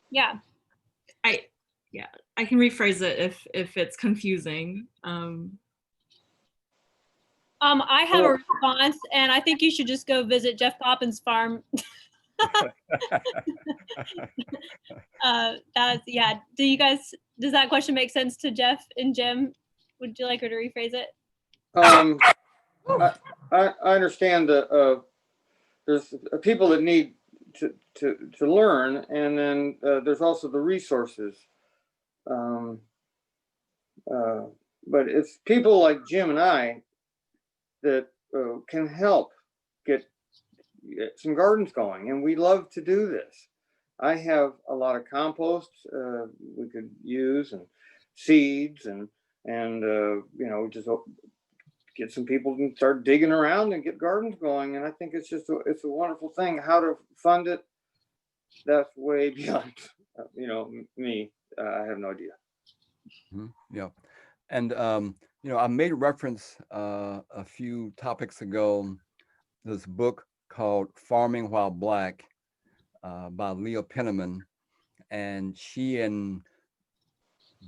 Speaker 1: Yeah.
Speaker 4: I can rephrase it if it's confusing.
Speaker 1: I have a response, and I think you should just go visit Jeff Poppen's farm. That's, yeah. Does that question make sense to Jeff and Jim? Would you like her to rephrase it?
Speaker 2: I understand that there's people that need to learn, and then there's also the resources. But it's people like Jim and I that can help get some gardens going, and we love to do this. I have a lot of compost we could use, and seeds, and you know, just get some people to start digging around and get gardens going. And I think it's just it's a wonderful thing. How to fund it, that's way beyond you know, me. I have no idea.
Speaker 3: Yeah. And, you know, I made reference a few topics ago, this book called Farming While Black by Leah Penniman. And she and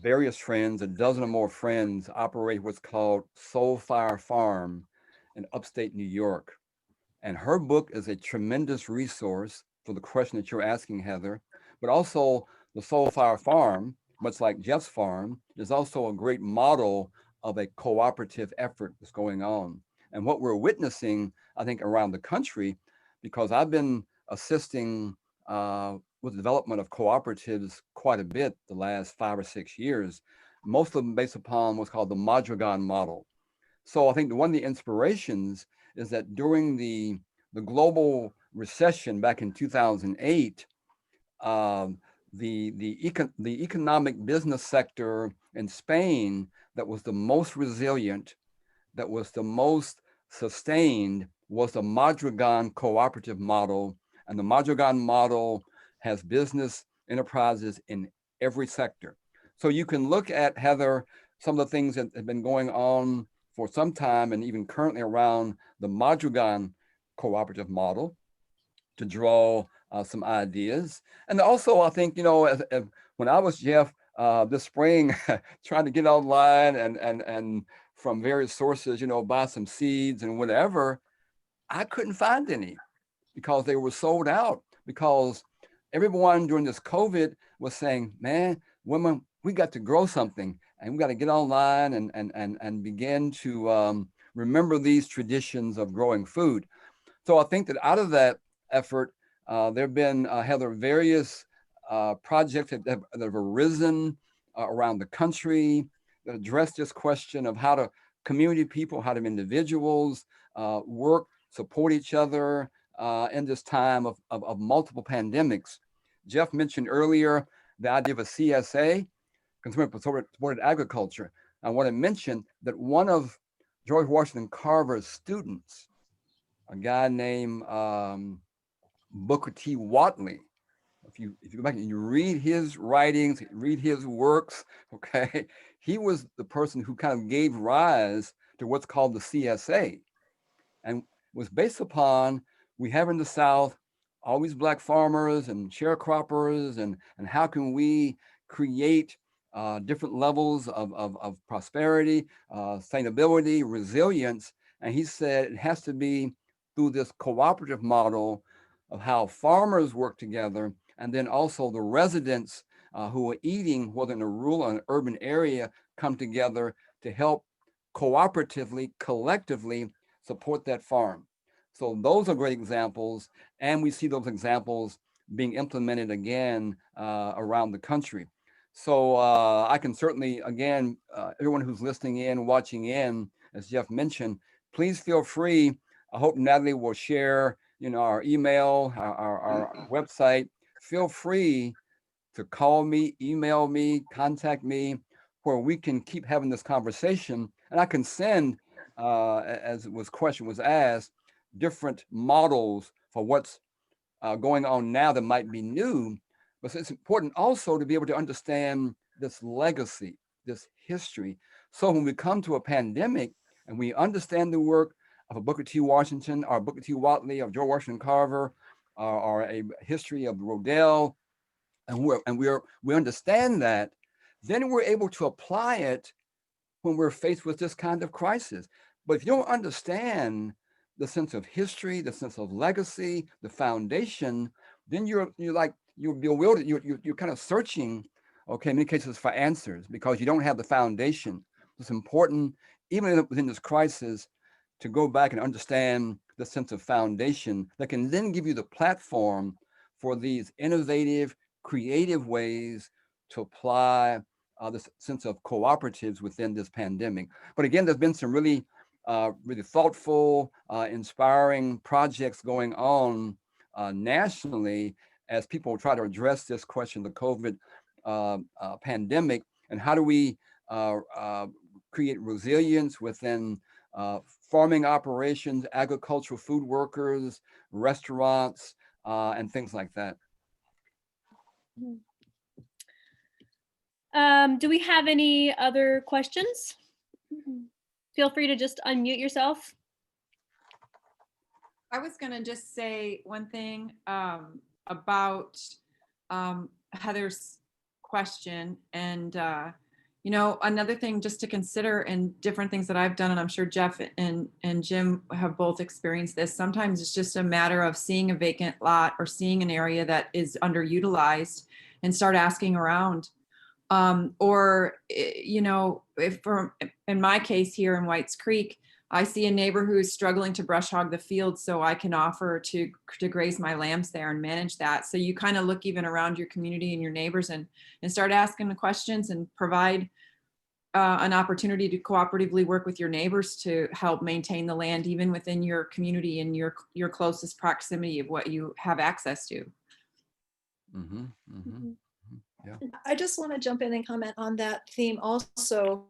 Speaker 3: various friends, a dozen or more friends, operate what's called Soul Fire Farm in upstate New York. And her book is a tremendous resource for the question that you're asking, Heather, but also the Soul Fire Farm, much like Jeff's farm, is also a great model of a cooperative effort that's going on. And what we're witnessing, I think, around the country, because I've been assisting with the development of cooperatives quite a bit the last 5 or 6 years, most of them based upon what's called the Madrigan model. So I think one of the inspirations is that during the global recession back in 2008, the economic business sector in Spain that was the most resilient, that was the most sustained, was the Madrigan cooperative model. And the Madrigan model has business enterprises in every sector. So you can look at, Heather, some of the things that have been going on for some time and even currently around the Madrigan cooperative model to draw some ideas. And also, I think, you know, when I was Jeff this spring trying to get online and from various sources, you know, buy some seeds and whatever, I couldn't find any because they were sold out, because everyone during this COVID was saying, man, women, we got to grow something, and we got to get online and begin to remember these traditions of growing food. So I think that out of that effort, there have been, Heather, various projects that have arisen around the country that address this question of how to community people, how to individuals work, support each other in this time of multiple pandemics. Jeff mentioned earlier the idea of a CSA, Consumer Supported Agriculture. I want to mention that one of George Washington Carver's students, a guy named Booker T. Whatley, if you go back and you read his writings, read his works, okay, he was the person who kind of gave rise to what's called the CSA, and was based upon, we have in the South always Black farmers and sharecroppers, and how can we create different levels of prosperity, sustainability, resilience. And he said it has to be through this cooperative model of how farmers work together, and then also the residents who are eating, whether in a rural or an urban area, come together to help cooperatively, collectively support that farm. So those are great examples, and we see those examples being implemented again around the country. So I can certainly, again, everyone who's listening in, watching in, as Jeff mentioned, please feel free. I hope Natalie will share, our email, our website. Feel free to call me, email me, contact me, where we can keep having this conversation. And I can send, as question was asked, different models for what's going on now that might be new. But it's important also to be able to understand this legacy, this history. So when we come to a pandemic and we understand the work of a Booker T. Washington, or Booker T. Watley, or George Washington Carver, or a history of Rodell, and we understand that, then we're able to apply it when we're faced with this kind of crisis. But if you don't understand the sense of history, the sense of legacy, the foundation, then you're bewildered. You're kind of searching, okay, in many cases for answers, because you don't have the foundation. It's important, even within this crisis, to go back and understand the sense of foundation that can then give you the platform for these innovative, creative ways to apply this sense of cooperatives within this pandemic. But again, there's been some really thoughtful, inspiring projects going on nationally as people try to address this question, the COVID pandemic, and how do we create resilience within farming operations, agricultural food workers, restaurants, and things like that.
Speaker 1: Do we have any other questions? Feel free to just unmute yourself.
Speaker 5: I was going to just say one thing about Heather's question, and another thing just to consider, and different things that I've done, and I'm sure Jeff and Jim have both experienced this. Sometimes it's just a matter of seeing a vacant lot or seeing an area that is underutilized and start asking around. Or if in my case here in Whites Creek, I see a neighbor who's struggling to brush hog the field, so I can offer to graze my lambs there and manage that. So you kind of look even around your community and your neighbors and start asking the questions and provide an opportunity to cooperatively work with your neighbors to help maintain the land, even within your community and your closest proximity of what you have access to.
Speaker 3: Mm-hmm, mm-hmm. Yeah.
Speaker 6: I just want to jump in and comment on that theme also.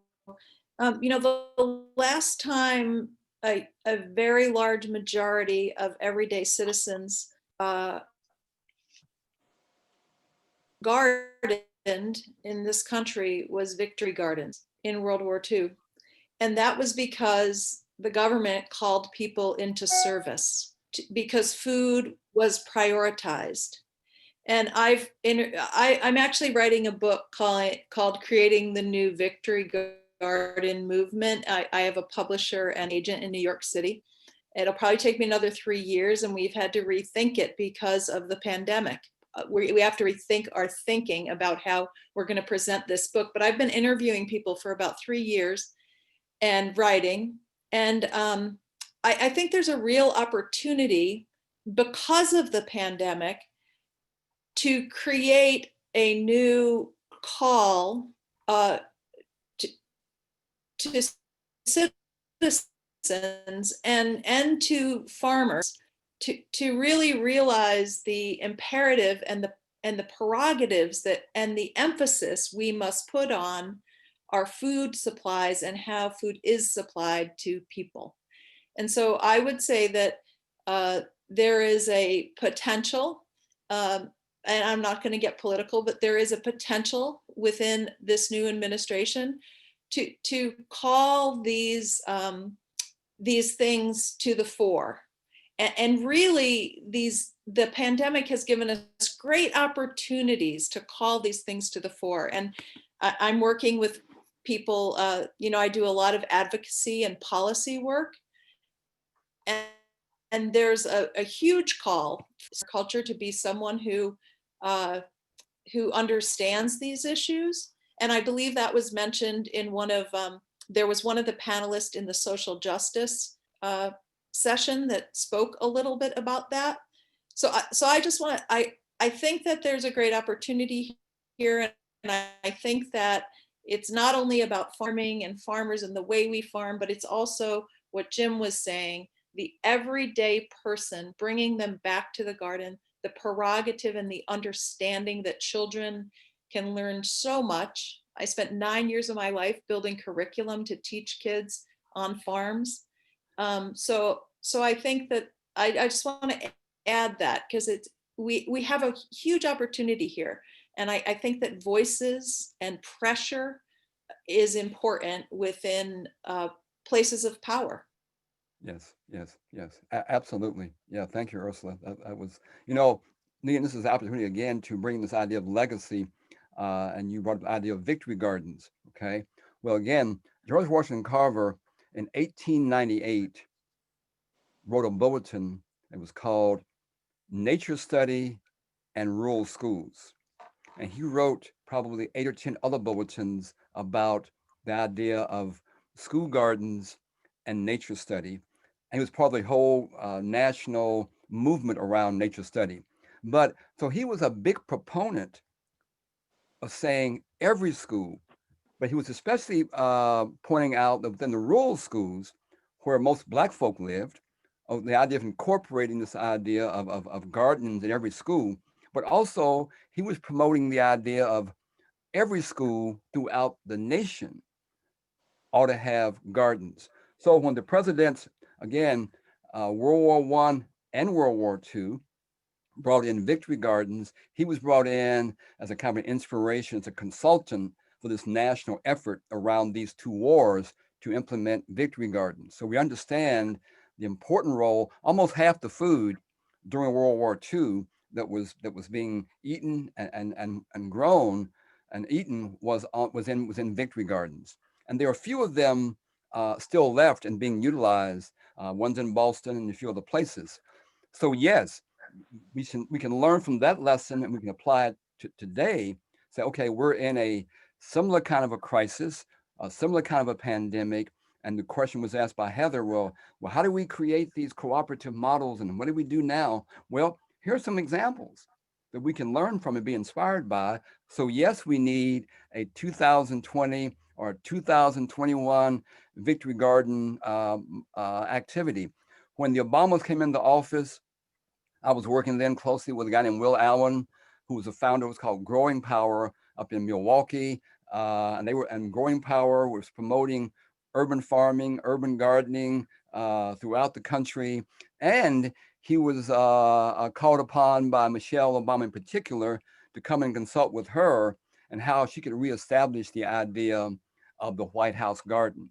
Speaker 6: The last time a very large majority of everyday citizens gardened in this country was Victory Gardens in World War II. And that was because the government called people into service because food was prioritized. And I'm actually writing a book called Creating the New Victory Garden Movement. I have a publisher and agent in New York City. It'll probably take me another 3 years, and we've had to rethink it because of the pandemic. We have to rethink our thinking about how we're going to present this book. But I've been interviewing people for about 3 years and writing. And I think there's a real opportunity because of the pandemic to create a new call to citizens and to farmers to really realize the imperative and the prerogatives that and the emphasis we must put on our food supplies and how food is supplied to people. And so I would say that there is a potential, and I'm not going to get political, but there is a potential within this new administration to call these things to the fore And really, the pandemic has given us great opportunities to call these things to the fore. And I'm working with people, I do a lot of advocacy and policy work. And there's a huge call for culture to be someone who understands these issues. And I believe that was mentioned in there was one of the panelists in the social justice session that spoke a little bit about that. So I just want to, I think that there's a great opportunity here. And I think that it's not only about farming and farmers and the way we farm, but it's also what Jim was saying, the everyday person, bringing them back to the garden, the prerogative and the understanding that children can learn so much. I spent 9 years of my life building curriculum to teach kids on farms. So I think that I just want to add that, because we have a huge opportunity here. And I think that voices and pressure is important within places of power.
Speaker 3: Yes, yes, yes, absolutely. Yeah, thank you, Ursula. That was, Negan, this is the opportunity again to bring this idea of legacy, and you brought up the idea of victory gardens, okay? Well, again, George Washington Carver in 1898 wrote a bulletin. It was called Nature Study and Rural Schools. And he wrote probably 8 or 10 other bulletins about the idea of school gardens and nature study. And he was part of the whole national movement around nature study. But so he was a big proponent of saying every school, but he was especially pointing out that within the rural schools where most Black folk lived, of the idea of incorporating this idea of gardens in every school, but also he was promoting the idea of every school throughout the nation ought to have gardens. So when the presidents, again, World War I and World War II, brought in victory gardens, he was brought in as a kind of inspiration, as a consultant for this national effort around these two wars to implement victory gardens. So we understand the important role. Almost half the food during World War II that was being eaten and grown and eaten was in victory gardens. And there are a few of them still left and being utilized. One's in Boston and a few other places. So yes, we can learn from that lesson and we can apply it to today. Say, okay, we're in a similar kind of a crisis, a similar kind of a pandemic. And the question was asked by Heather, well, how do we create these cooperative models and what do we do now? Well, here are some examples that we can learn from and be inspired by. So yes, we need a 2020 or 2021 Victory Garden activity. When the Obamas came into office, I was working then closely with a guy named Will Allen, who was the founder of what's called Growing Power up in Milwaukee. And Growing Power was promoting urban farming, urban gardening throughout the country. And he was called upon by Michelle Obama in particular to come and consult with her and how she could reestablish the idea of the White House garden.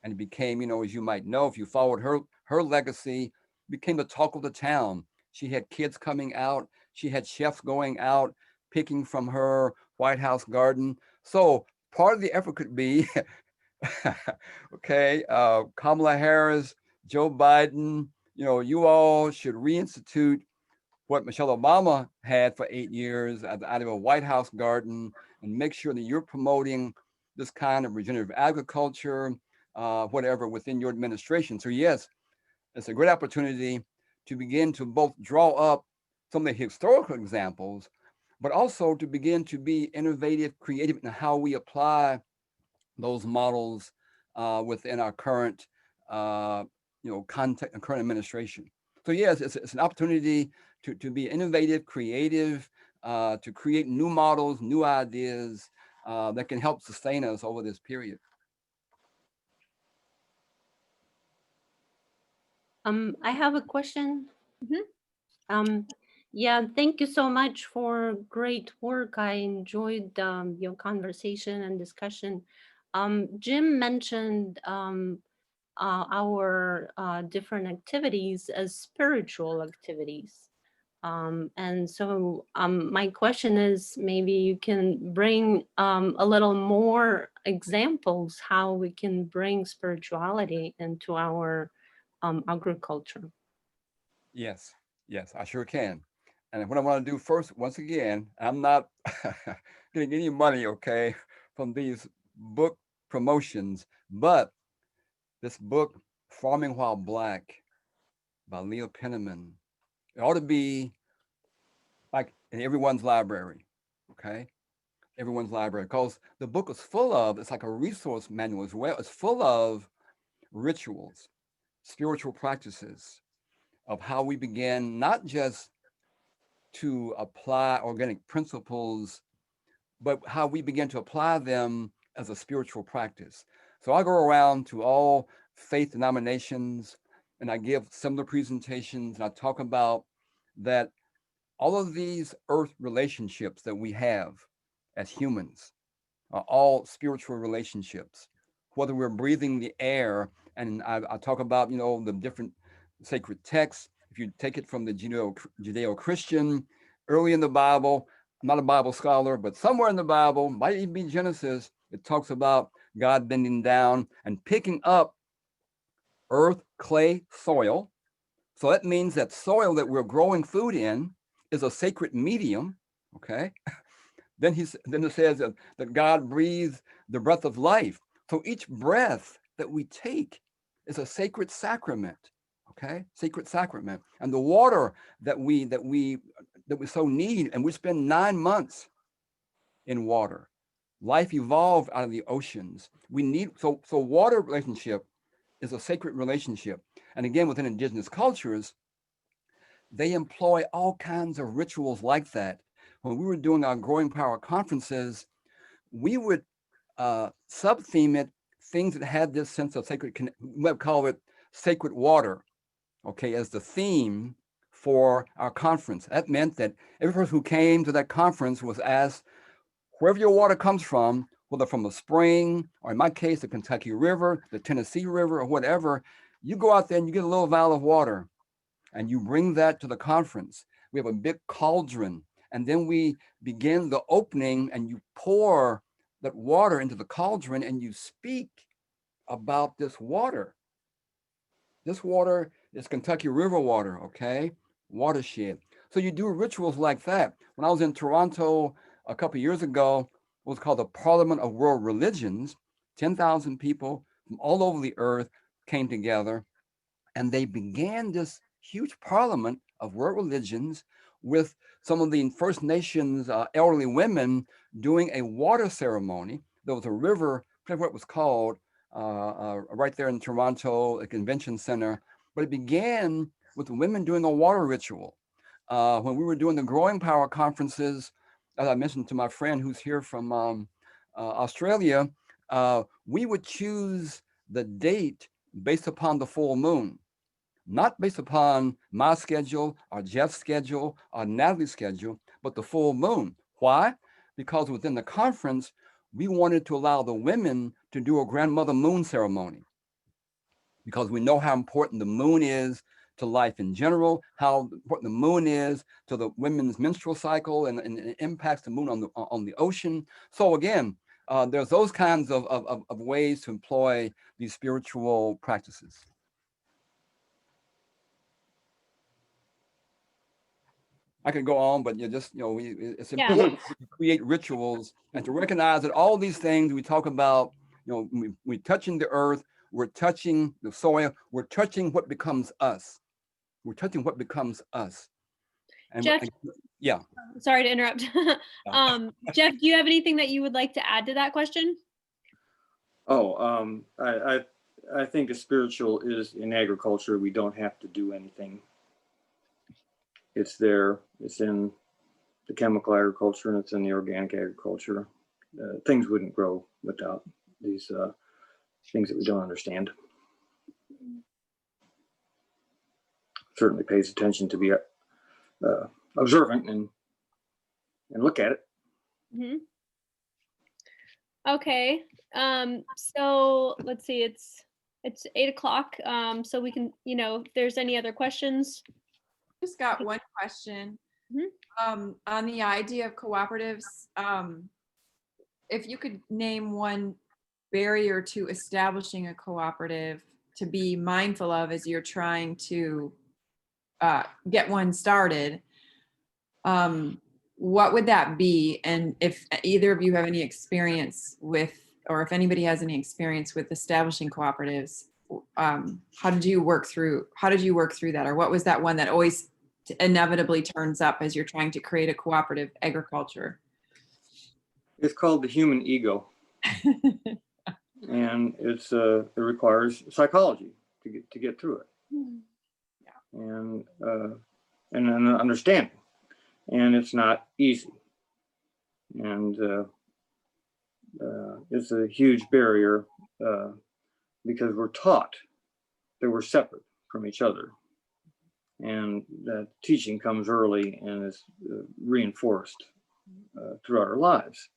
Speaker 3: And it became, as you might know, if you followed her legacy, became the talk of the town. She had kids coming out. She had chefs going out, picking from her White House garden. So part of the effort could be, okay, Kamala Harris, Joe Biden, you all should reinstitute what Michelle Obama had for 8 years out of a White House garden and make sure that you're promoting this kind of regenerative agriculture, whatever, within your administration. So yes, it's a great opportunity to begin to both draw up some of the historical examples, but also to begin to be innovative, creative in how we apply those models within our current, context and current administration. So yes, it's an opportunity to be innovative, creative, to create new models, new ideas that can help sustain us over this period.
Speaker 7: I have a question.
Speaker 6: Mhm.
Speaker 7: Yeah, thank you so much for great work. I enjoyed your conversation and discussion. Jim mentioned our different activities as spiritual activities. And so my question is, maybe you can bring a little more examples how we can bring spirituality into our agriculture.
Speaker 3: Yes, yes, I sure can. And what I want to do first, once again, I'm not getting any money, okay, from these book promotions, but this book, Farming While Black by Leah Penniman, it ought to be like in everyone's library, okay? Everyone's library, because the book is full of, it's like a resource manual as well. It's full of rituals, spiritual practices of how we begin not just to apply organic principles, but how we begin to apply them as a spiritual practice. So I go around to all faith denominations and I give similar presentations and I talk about that all of these earth relationships that we have as humans are all spiritual relationships, whether we're breathing the air. And I talk about, the different sacred texts. If you take it from the Judeo-Christian, early in the Bible, I'm not a Bible scholar, but somewhere in the Bible, might even be Genesis, it talks about God bending down and picking up earth, clay, soil. So that means that soil that we're growing food in is a sacred medium, okay? Then it says that God breathes the breath of life. So each breath that we take is a sacred sacrament, okay? Sacred sacrament. And the water that we so need, and we spend 9 months in water. Life evolved out of the oceans. We need so water relationship is a sacred relationship. And again, within indigenous cultures, they employ all kinds of rituals like that. When we were doing our Growing Power conferences, we would sub-theme it things that had this sense of sacred, we might call it sacred water, okay, as the theme for our conference. That meant that every person who came to that conference was asked, wherever your water comes from, whether from a spring, or in my case, the Kentucky River, the Tennessee River, or whatever, you go out there and you get a little vial of water and you bring that to the conference. We have a big cauldron, and then we begin the opening and you pour that water into the cauldron and you speak about this water. This water is Kentucky River water, okay? Watershed. So you do rituals like that. When I was in Toronto a couple of years ago, it was called the Parliament of World Religions. 10,000 people from all over the earth came together and they began this huge parliament of world religions with some of the First Nations elderly women doing a water ceremony. There was a river, I forget what it was called, right there in Toronto, a convention center. But it began with the women doing a water ritual. When we were doing the Growing Power conferences, as I mentioned to my friend who's here from Australia, we would choose the date based upon the full moon, not based upon my schedule or Jeff's schedule or Natalie's schedule, but the full moon. Why? Because within the conference, we wanted to allow the women to do a grandmother moon ceremony, because we know how important the moon is to life in general, how important the moon is to the women's menstrual cycle, and it impacts the moon on the ocean. So again, there's those kinds of ways to employ these spiritual practices. I could go on, but it's important to create rituals and to recognize that all these things we talk about, we're touching the earth, we're touching the soil, we're touching what becomes us. We're touching what becomes us. And
Speaker 1: Jeff,
Speaker 3: yeah.
Speaker 1: Sorry to interrupt. Jeff, do you have anything that you would like to add to that question?
Speaker 2: I think the spiritual is in agriculture. We don't have to do anything. It's there. It's in the chemical agriculture and it's in the organic agriculture. Things wouldn't grow without these things that we don't understand. Certainly pays attention to be observant and look at it.
Speaker 1: Mm-hmm. Okay. So let's see. It's It's 8 o'clock. So we can, if there's any other questions.
Speaker 5: Just got one question.
Speaker 1: Mhm.
Speaker 5: On the idea of cooperatives, if you could name one barrier to establishing a cooperative to be mindful of as you're trying to get one started, what would that be? And if either of you have any experience with, or if anybody has any experience with establishing cooperatives, how did you work through that? Or what was that one that always inevitably turns up as you're trying to create a cooperative agriculture?
Speaker 2: It's called the human ego, and it requires psychology to get through it, and an understanding, and it's not easy, and it's a huge barrier because we're taught that we're separate from each other, and that teaching comes early and is reinforced throughout our lives.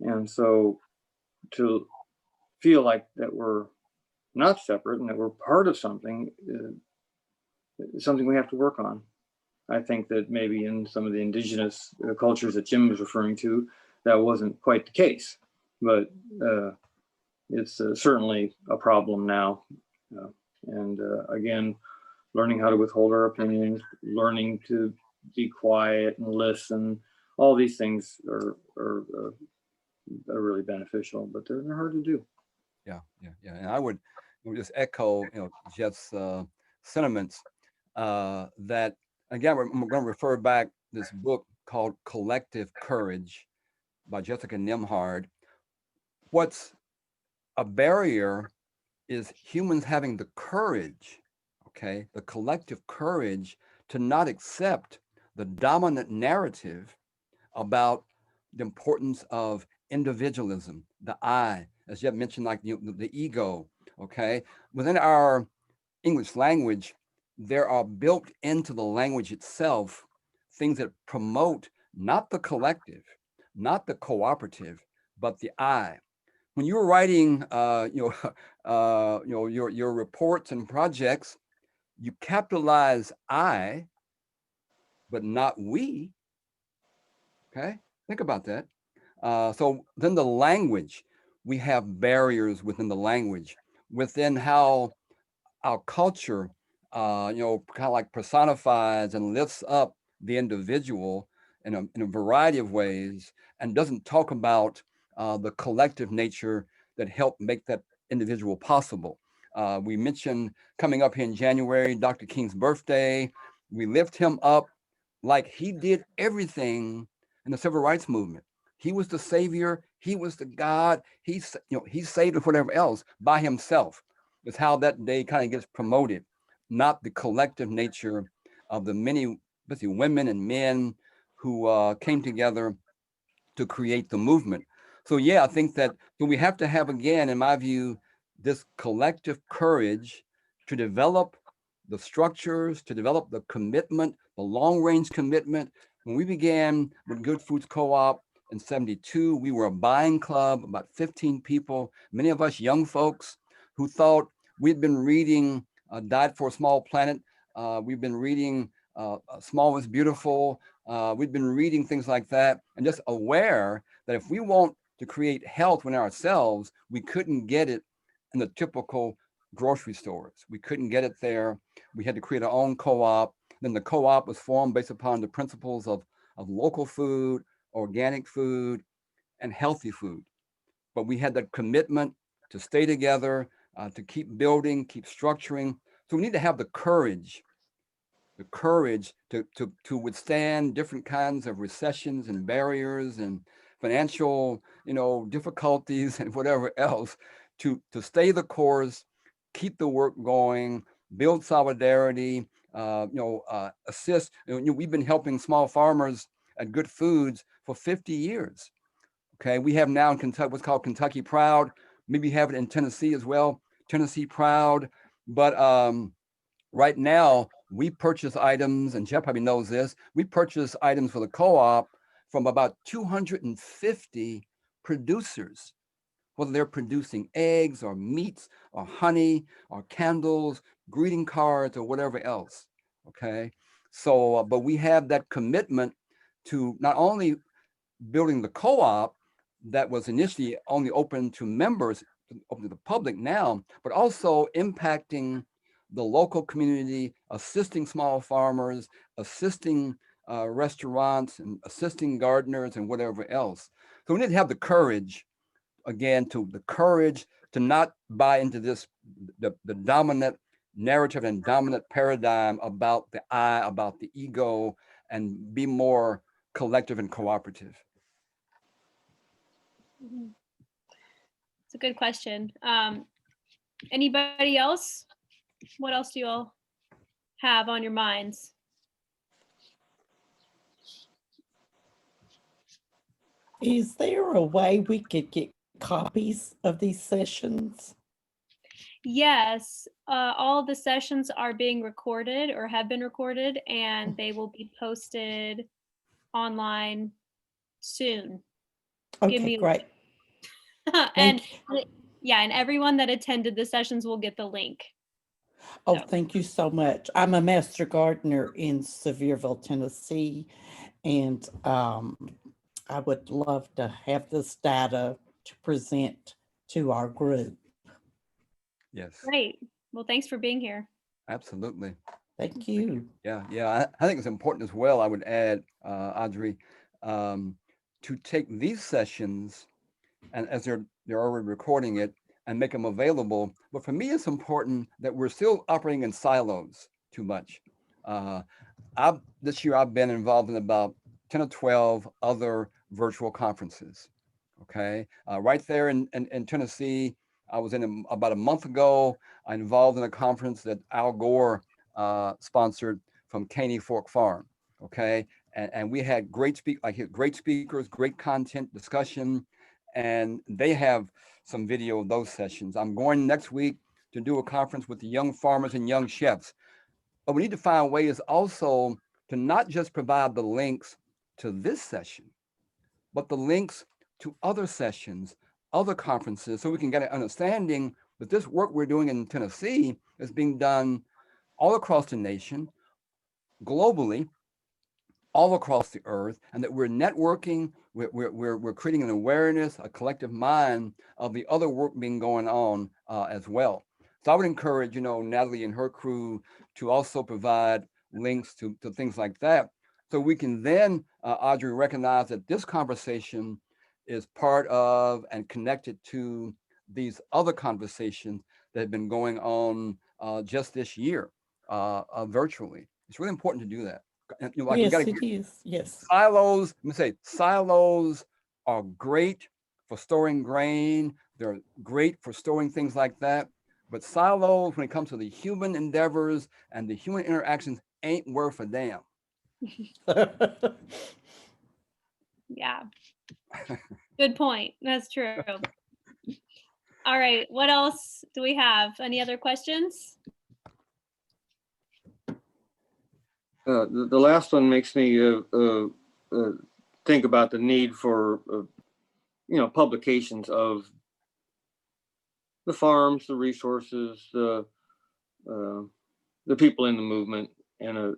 Speaker 2: And so to feel like that we're not separate and that we're part of something is something we have to work on. I think that maybe in some of the indigenous cultures that Jim was referring to, that wasn't quite the case, but it's certainly a problem now. And again, learning how to withhold our opinions, learning to be quiet and listen, all these things are really beneficial, but they're hard to do.
Speaker 3: Yeah. And I would just echo, Jeff's sentiments that, again, I'm going to refer back this book called Collective Courage by Jessica Nimhard. What's a barrier is humans having the courage, okay, the collective courage to not accept the dominant narrative about the importance of individualism, the I, as Jeff mentioned, like the ego, okay? Within our English language, there are built into the language itself things that promote not the collective, not the cooperative, but the I. When you were writing, your reports and projects, you capitalize I, but not we. Okay, think about that. So then the language, we have barriers within the language, within how our culture, kind of like personifies and lifts up the individual in a variety of ways, and doesn't talk about the collective nature that helped make that individual possible. We mentioned coming up here in January, Dr. King's birthday. We lift him up like he did everything in the civil rights movement. He was the savior. He was the God. He saved us, whatever else, by himself. Is how that day kind of gets promoted, not the collective nature of the many, especially women and men who came together to create the movement. So yeah, I think that we have to have, again, in my view, this collective courage to develop the structures, to develop the commitment, the long-range commitment. When we began with Good Foods Co-op in '72, we were a buying club, about 15 people, many of us young folks who thought we'd been reading Died for a Small Planet. We've been reading Small is Beautiful. We've been reading things like that, and just aware that if we want to create health within ourselves, we couldn't get it in the typical grocery stores. We couldn't get it there. We had to create our own co-op. Then the co-op was formed based upon the principles of local food, organic food, and healthy food. But we had that commitment to stay together, to keep building, keep structuring. So we need to have the courage to withstand different kinds of recessions and barriers and financial, difficulties and whatever else, to stay the course, keep the work going, build solidarity, assist. We've been helping small farmers at Good Foods for 50 years. Okay, we have now in Kentucky what's called Kentucky Proud. Maybe have it in Tennessee as well, Tennessee Proud. But right now, we purchase items, and Jeff probably knows this, we purchase items for the co-op from about 250 producers whether they're producing eggs or meats or honey or candles, greeting cards, or whatever else. Okay. So, but we have that commitment to not only building the co-op that was initially only open to members, open to the public now, but also impacting the local community, assisting small farmers, assisting restaurants, and assisting gardeners and whatever else. So we need to have the courage, again, to not buy into this, the dominant narrative and dominant paradigm about the I, about the ego, and be more collective and cooperative.
Speaker 1: Mhm. It's a good question. Anybody else? What else do you all have on your minds?
Speaker 8: Is there a way we could get copies of these sessions?
Speaker 1: Yes, all of the sessions are being recorded or have been recorded, and they will be posted online soon. Give
Speaker 8: Okay,
Speaker 1: me
Speaker 8: great.
Speaker 1: and
Speaker 8: Thank
Speaker 1: yeah, and everyone that attended the sessions will get the link.
Speaker 8: Oh,
Speaker 1: So.
Speaker 8: thank you so much. I'm a master gardener in Sevierville, Tennessee, and I would love to have this data to present to our group.
Speaker 3: Yes,
Speaker 1: Great. Well, thanks for being here.
Speaker 3: absolutely.
Speaker 8: Thank you.
Speaker 3: Yeah. I think it's important as well, I would add, Audrey, to take these sessions, and as they're already recording it, and make them available. But for me, it's important that we're still operating in silos too much. This year, I've been involved in about 10 or 12 other virtual conferences. Okay. Right there in Tennessee, I was in about a month ago. I involved in a conference that Al Gore sponsored from Caney Fork Farm. Okay. And we had great speakers, great content, discussion, and they have some video of those sessions. I'm going next week to do a conference with the young farmers and young chefs. But we need to find ways also to not just provide the links to this session, but the links to other sessions, other conferences, so we can get an understanding that this work we're doing in Tennessee is being done all across the nation, globally, all across the earth, and that we're networking, we're creating an awareness, a collective mind of the other work being going on as well. So I would encourage, Natalie and her crew to also provide links to things like that. So we can then, Audrey, recognize that this conversation is part of and connected to these other conversations that have been going on just this year virtually. It's really important to do that. Like
Speaker 8: Yes, it is. Yes.
Speaker 3: silos. Let me say, silos are great for storing grain. They're great for storing things like that. But silos, when it comes to the human endeavors and the human interactions, ain't worth a damn.
Speaker 1: Yeah. Good point. That's true. All right. What else do we have? Any other questions?
Speaker 2: The last one makes me think about the need for publications of the farms, the resources, the people in the movement, and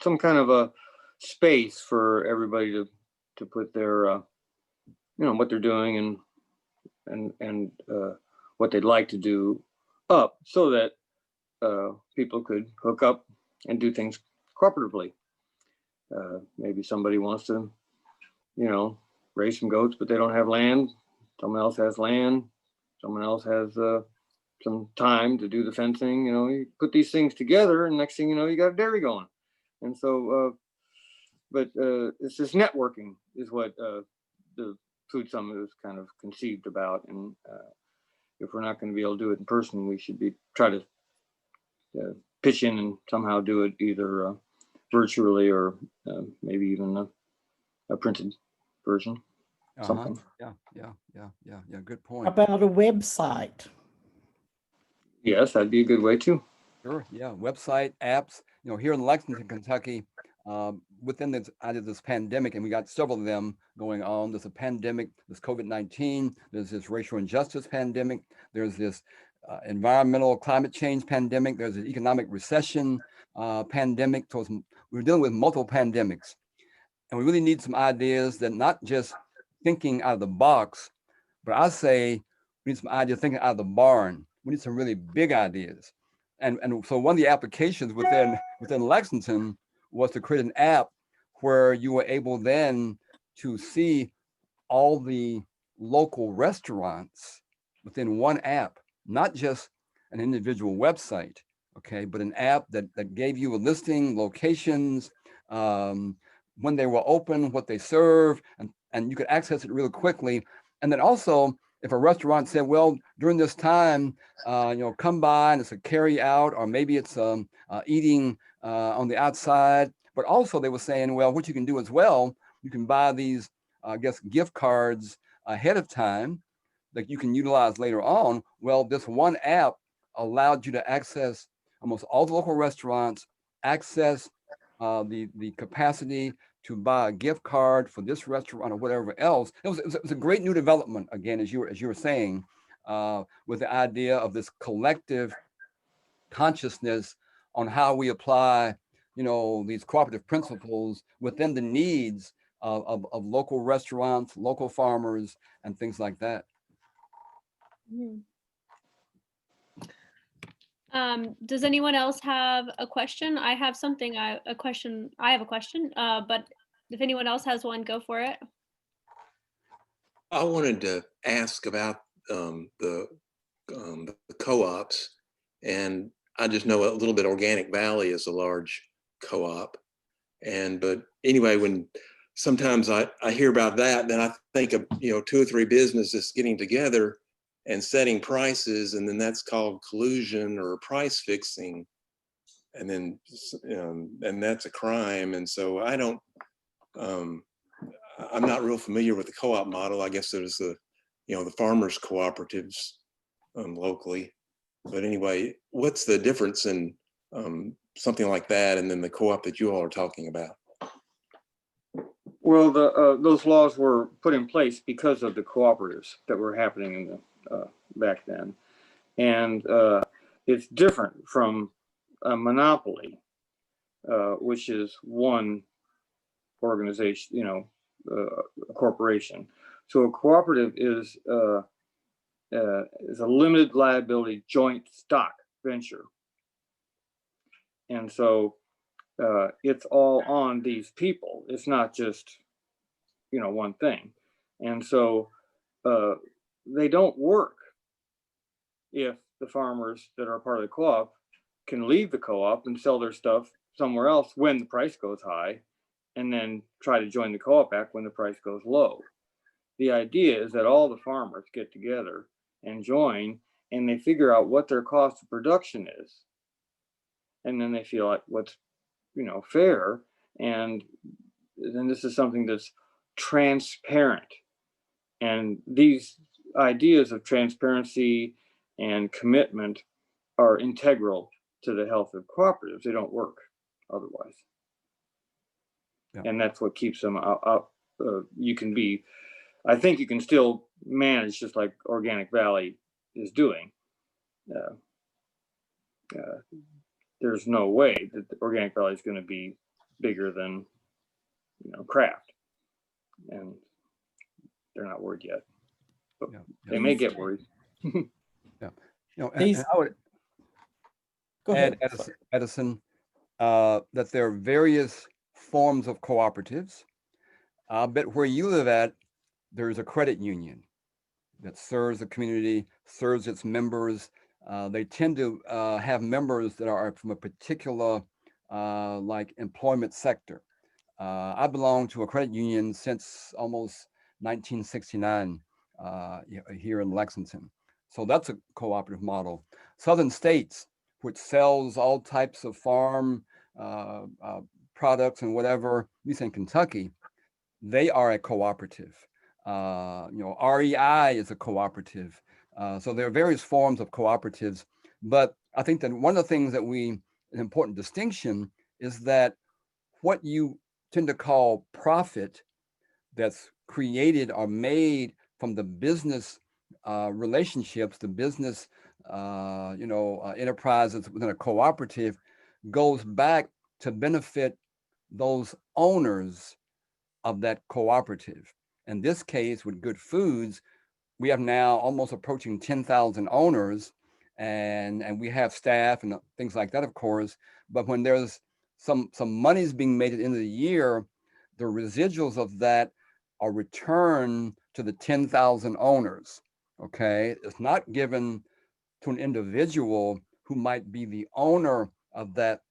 Speaker 2: some kind of a space for everybody to put their what they're doing and what they'd like to do up, so that people could hook up and do things cooperatively. Maybe somebody wants to, raise some goats, but they don't have land. Someone else has land. Someone else has some time to do the fencing. You put these things together, and next thing you know, you got a dairy going. And so, but it's this networking is what the Food Summit is kind of conceived about. And if we're not going to be able to do it in person, we should try to pitch in and somehow do it either virtually or maybe even a printed version. Something.
Speaker 3: Yeah. Good point.
Speaker 8: About a website.
Speaker 2: Yes, that'd be a good way too.
Speaker 3: Sure. Yeah. Website, apps. Here in Lexington, Kentucky, within this, this pandemic, and we got several of them going on. There's a pandemic, this COVID-19, there's this racial injustice pandemic, there's this environmental climate change pandemic, there's an economic recession pandemic. So we're dealing with multiple pandemics. And we really need some ideas that not just thinking out of the box, but I say we need some ideas thinking out of the barn. We need some really big ideas. And so one of the applications within Lexington was to create an app where you were able then to see all the local restaurants within one app, not just an individual website, okay, but an app that gave you a listing, locations, when they were open, what they serve, and you could access it really quickly. And then also, if a restaurant said, well, during this time, come by and it's a carry out, or maybe it's eating on the outside. But also they were saying, well, what you can do as well, you can buy these, gift cards ahead of time that you can utilize later on. Well, this one app allowed you to access almost all the local restaurants, access the capacity to buy a gift card for this restaurant or whatever else. It was a great new development, again, as you were saying, with the idea of this collective consciousness on how we apply, these cooperative principles within the needs of local restaurants, local farmers, and things like that.
Speaker 1: Does anyone else have a question? I have a question, but if anyone else has one, go for it.
Speaker 9: I wanted to ask about the co-ops, and I just know a little bit Organic Valley is a large co-op. But anyway, sometimes I hear about that, then I think of 2 or 3 businesses getting together and setting prices, and then that's called collusion or price fixing, and then and that's a crime. And so I'm not real familiar with the co-op model. I guess there's the farmers cooperatives locally. But anyway, what's the difference in something like that and then the co-op that you all are talking about?
Speaker 2: Well, those laws were put in place because of the cooperatives that were happening in the back then, and it's different from a monopoly, which is one organization, a corporation. So a cooperative is a limited liability joint stock venture, and so it's all on these people. It's not just one thing, and so they don't work if the farmers that are part of the co-op can leave the co-op and sell their stuff somewhere else when the price goes high, and then try to join the co-op back when the price goes low. The idea is that all the farmers get together and join, and they figure out what their cost of production is, and then they feel like what's fair, and then this is something that's transparent. And these ideas of transparency and commitment are integral to the health of cooperatives. They don't work otherwise. Yeah. And that's what keeps them up. I think you can still manage just like Organic Valley is doing. There's no way that the Organic Valley is going to be bigger than Kraft, and they're not worried yet, but they may get worried.
Speaker 3: Yeah, and I would add, Edison, that there are various forms of cooperatives. But where you live at, there's a credit union that serves the community, serves its members. They tend to have members that are from a particular like employment sector. I belong to a credit union since almost 1969 here in Lexington. So that's a cooperative model. Southern States, which sells all types of farm products and whatever, at least in Kentucky, they are a cooperative. REI is a cooperative. So there are various forms of cooperatives, but I think that one of the things that an important distinction is that what you tend to call profit that's created or made from the business relationships, the business enterprises within a cooperative goes back to benefit those owners of that cooperative. In this case, with Good Foods, we have now almost approaching 10,000 owners, and we have staff and things like that, of course. But when there's some money's being made at the end of the year, the residuals of that are returned to the 10,000 owners. Okay, it's not given to an individual who might be the owner of that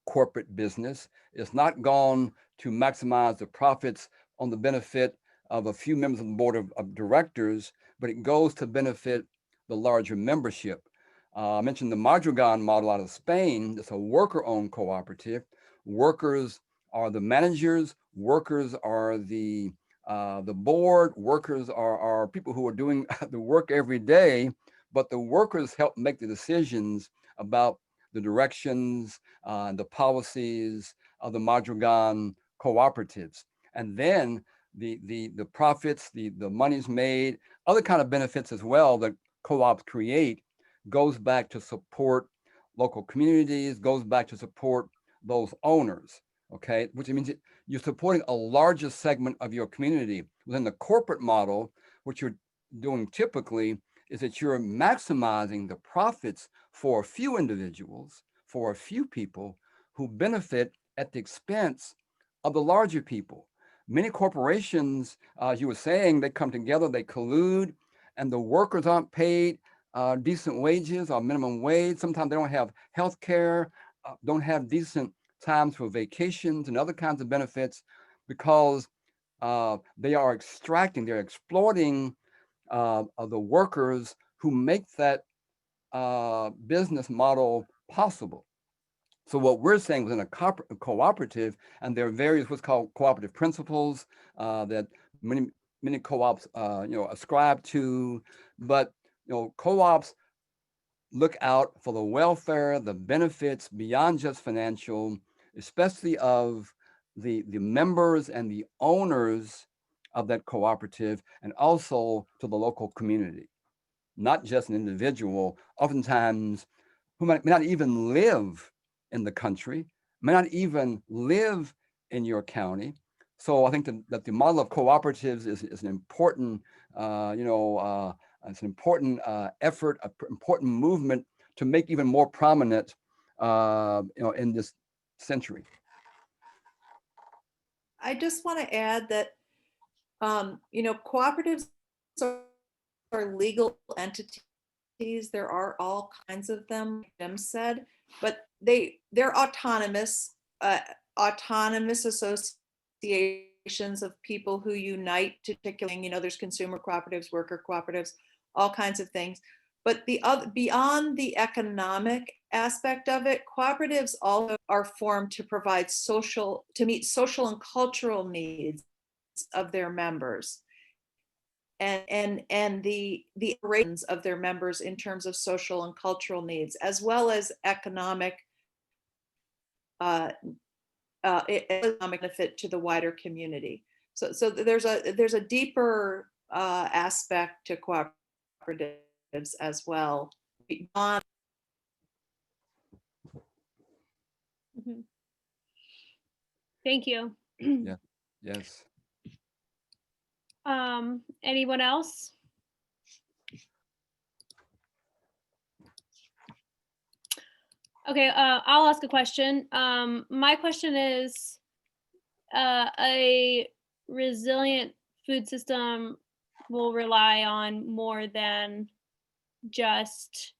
Speaker 3: corporate business. It's not gone to maximize the profits on the benefit of a few members of the board of directors, but it goes to benefit the larger membership. I mentioned the Madrigal model out of Spain. It's a worker-owned cooperative. Workers are the managers. Workers are the board. Workers are people who are doing the work every day, but the workers help make the decisions about the directions, the policies of the Madrigal cooperatives. And then the profits, the monies made, other kind of benefits as well that co-ops create goes back to support local communities, goes back to support those owners, okay? Which means you're supporting a larger segment of your community. Within the corporate model, what you're doing typically is that you're maximizing the profits for a few individuals, for a few people who benefit at the expense of the larger people. Many corporations, as you were saying, they come together, they collude, and the workers aren't paid decent wages or minimum wage. Sometimes they don't have health care, don't have decent times for vacations and other kinds of benefits because they are extracting, they're exploiting the workers who make that business model possible. So what we're saying within a cooperative, and there are various what's called cooperative principles that many co-ops ascribe to, but co-ops look out for the welfare, the benefits beyond just financial, especially of the members and the owners of that cooperative, and also to the local community, not just an individual, oftentimes who may not even live in the country, may not even live in your county. So I think that the model of cooperatives is an important, it's an important effort, an important movement to make even more prominent, in this century.
Speaker 6: I just want to add that, cooperatives are legal entities. There are all kinds of them, like Jim said, but they're autonomous associations of people who unite to particularly, there's consumer cooperatives, worker cooperatives, all kinds of things. But beyond the economic aspect of it, cooperatives also are formed to meet social and cultural needs of their members, and the rations of their members in terms of social and cultural needs, as well as economic benefit to the wider community. So there's a deeper aspect to cooperatives as well. Beyond.
Speaker 1: Thank you.
Speaker 3: Yeah. Yes.
Speaker 1: Anyone else? Okay, I'll ask a question. My question is, a resilient food system will rely on more than just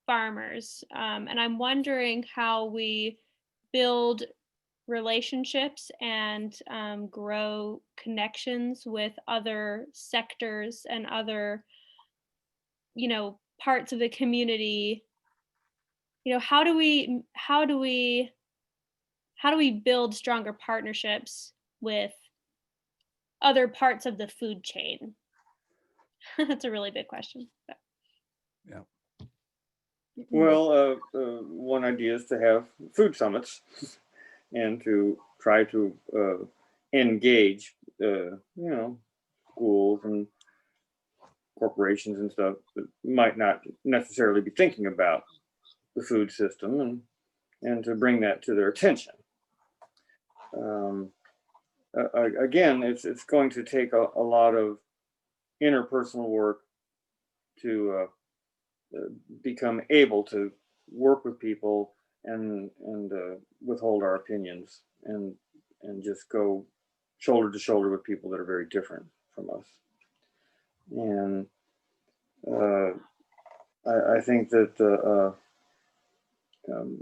Speaker 1: farmers. And I'm wondering how we build relationships and grow connections with other sectors and other, parts of the community. How do we build stronger partnerships with other parts of the food chain? That's a really big question. But.
Speaker 3: Yeah.
Speaker 2: Well, one idea is to have food summits and to try to engage, schools and corporations and stuff that might not necessarily be thinking about the food system, and to bring that to their attention. Again, it's going to take a lot of interpersonal work to become able to work with people and withhold our opinions and just go shoulder to shoulder with people that are very different from us. And I think that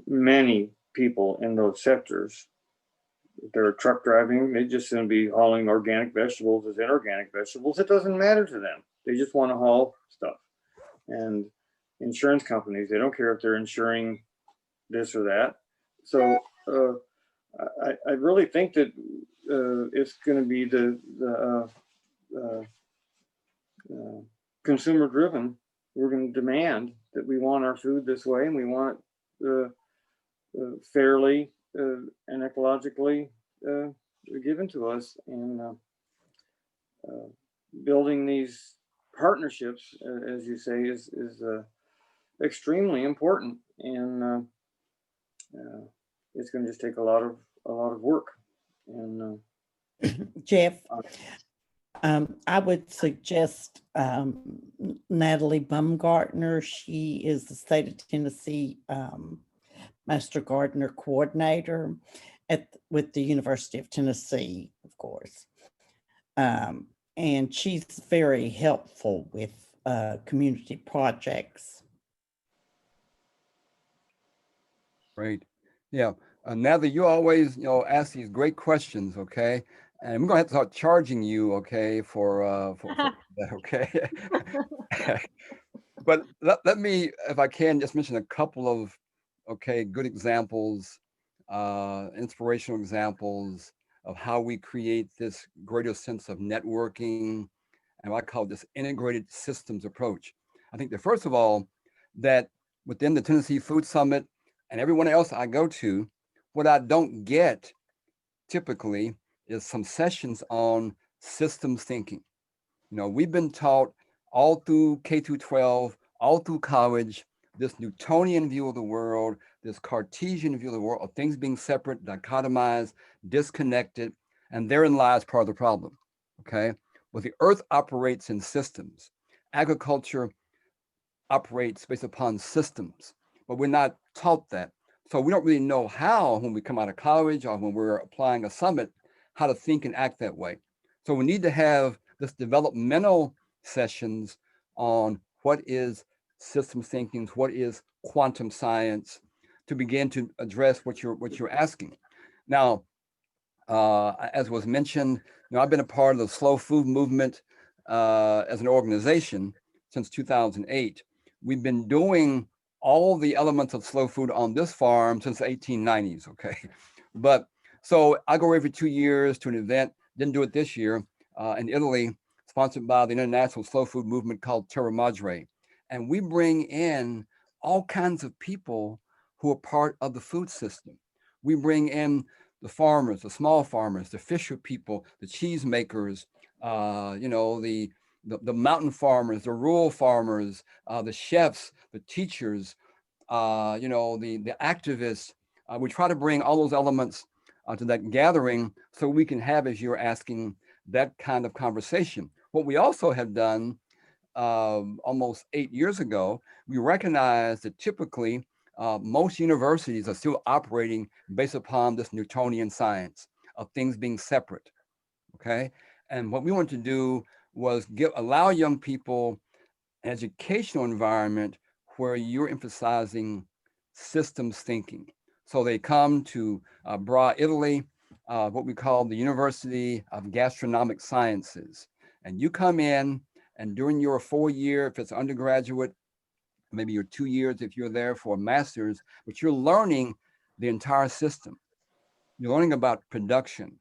Speaker 2: many people in those sectors, if they're truck driving, they just going to be hauling organic vegetables as inorganic vegetables. It doesn't matter to them. They just want to haul stuff. And insurance companies, they don't care if they're insuring this or that. So I really think that it's going to be the consumer driven. We're going to demand that we want our food this way, and we want it fairly and ecologically given to us. And building these partnerships, as you say, is extremely important, and it's going to just take a lot of work. And
Speaker 8: Jeff, I would suggest Natalie Baumgartner. She is the state of Tennessee Master Gardener Coordinator with the University of Tennessee, of course. And she's very helpful with community projects.
Speaker 3: Great. Yeah. Natalie, you always, ask these great questions, okay? And we're gonna have to start charging you, okay, for that, okay? But let me, if I can, just mention a couple of, good examples, inspirational examples of how we create this greater sense of networking and what I call this integrated systems approach. I think that first of all, that within the Tennessee Food Summit and everyone else I go to, what I don't get typically is some sessions on systems thinking. We've been taught all through K through 12, all through college, this Newtonian view of the world, this Cartesian view of the world, of things being separate, dichotomized, disconnected, and therein lies part of the problem, okay? Well, the earth operates in systems. Agriculture operates based upon systems, but we're not taught that. So we don't really know how, when we come out of college or when we're applying a summit, how to think and act that way. So we need to have this developmental sessions on what is systems thinking, what is quantum science, to begin to address what you're asking. Now, as was mentioned, I've been a part of the slow food movement as an organization since 2008. We've been doing all the elements of slow food on this farm since the 1890s, okay? But so I go every 2 years to an event, didn't do it this year, in Italy, sponsored by the International Slow Food Movement called Terra Madre. And we bring in all kinds of people who are part of the food system. We bring in the farmers, the small farmers, the fisher people, the cheese makers, the mountain farmers, the rural farmers, the chefs, the teachers, the activists. We try to bring all those elements to that gathering so we can have, as you're asking, that kind of conversation. What we also have done almost 8 years ago, we recognized that typically most universities are still operating based upon this Newtonian science of things being separate, okay? And what we want to do was allow young people an educational environment where you're emphasizing systems thinking. So they come to Bra, Italy, what we call the University of Gastronomic Sciences. And you come in, and during your 4-year, if it's undergraduate, maybe your 2 years if you're there for a master's, but you're learning the entire system. You're learning about production.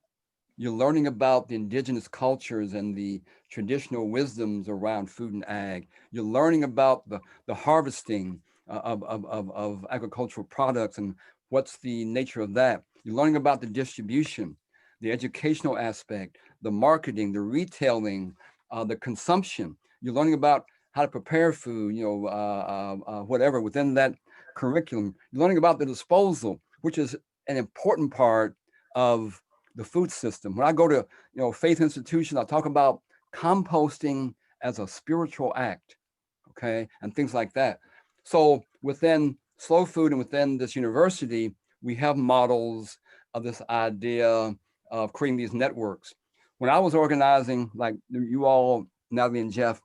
Speaker 3: You're learning about the indigenous cultures and the traditional wisdoms around food and ag. You're learning about the harvesting of agricultural products and what's the nature of that. You're learning about the distribution, the educational aspect, the marketing, the retailing, the consumption. You're learning about how to prepare food, whatever within that curriculum. You're learning about the disposal, which is an important part of the food system. When I go to, faith institutions, I talk about composting as a spiritual act, okay, and things like that. So within Slow Food and within this university, we have models of this idea of creating these networks. When I was organizing, like you all, Natalie and Jeff,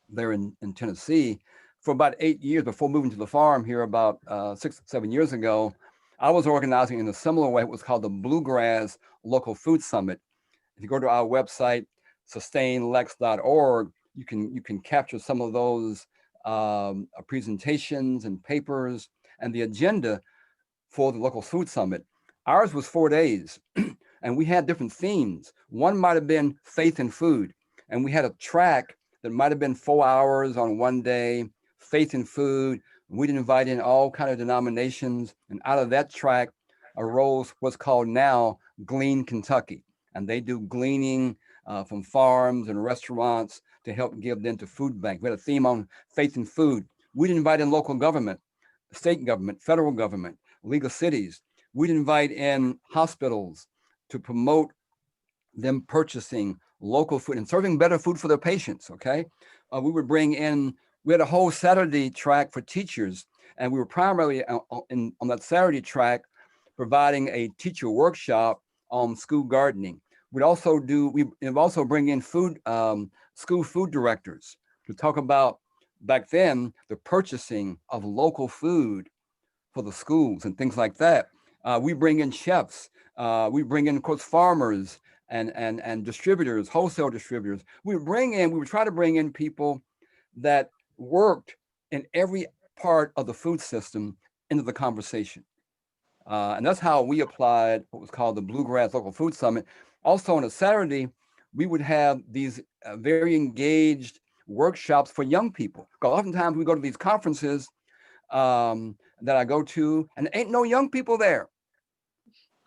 Speaker 3: there in Tennessee, for about 8 years before moving to the farm here about 6, 7 years ago, I was organizing in a similar way. It was called the Bluegrass Local Food Summit. If you go to our website, sustainlex.org, you can capture some of those presentations and papers and the agenda for the local food summit. Ours was 4 days, and we had different themes. One might have been faith in food, and we had a track that might have been 4 hours on one day, faith in food. We'd invite in all kind of denominations, and out of that track arose what's called now Glean Kentucky, and they do gleaning from farms and restaurants to help give them to food bank. We had a theme on faith in food. We'd invite in local government, state government, federal government, League of Cities. We'd invite in hospitals to promote them purchasing local food and serving better food for their patients, okay? We would bring in, we had a whole Saturday track for teachers, and we were primarily on that Saturday track providing a teacher workshop on school gardening. We'd also bring in school food directors to talk about, back then, the purchasing of local food for the schools and things like that. We bring in chefs. We bring in, of course, farmers and distributors, wholesale distributors. We would try to bring in people that worked in every part of the food system into the conversation. And that's how we applied what was called the Bluegrass Local Food Summit. Also on a Saturday, we would have these very engaged workshops for young people. Because oftentimes we go to these conferences that I go to, and there ain't no young people there.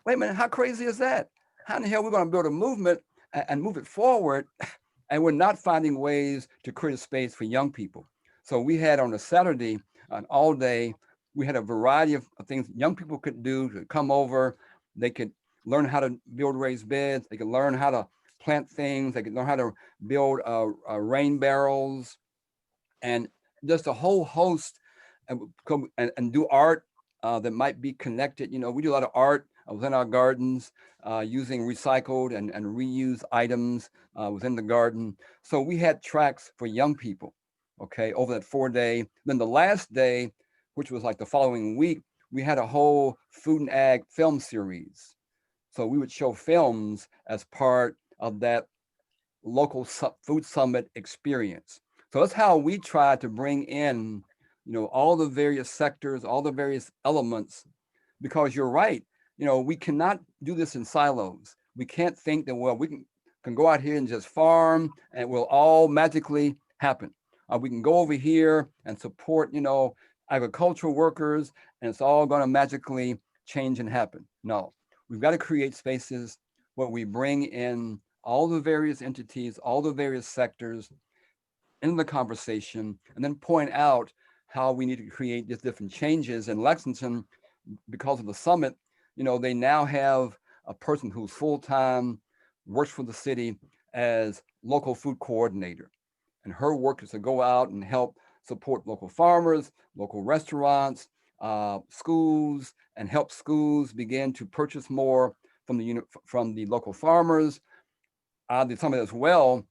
Speaker 3: Wait a minute, how crazy is that? How in the hell are we going to build a movement and move it forward, and we're not finding ways to create a space for young people? So we had on a Saturday, all day, we had a variety of things young people could do to come over. They could learn how to build raised beds. They could learn how to plant things. They could learn how to build rain barrels, and just a whole host, and do art that might be connected. We do a lot of art within our gardens using recycled and reused items within the garden. So we had tracks for young people, okay, over that 4 day. Then the last day, which was like the following week, we had a whole food and ag film series. So we would show films as part of that local food summit experience. So that's how we try to bring in, all the various sectors, all the various elements, because you're right. We cannot do this in silos. We can't think that, well, we can go out here and just farm and it will all magically happen. We can go over here and support, agricultural workers, and it's all going to magically change and happen. No, we've got to create spaces where we bring in all the various entities, all the various sectors in the conversation, and then point out how we need to create these different changes. In Lexington, because of the summit, they now have a person who's full-time, works for the city as local food coordinator. And her work is to go out and help support local farmers, local restaurants, schools, and help schools begin to purchase more from the local farmers. The summit as well,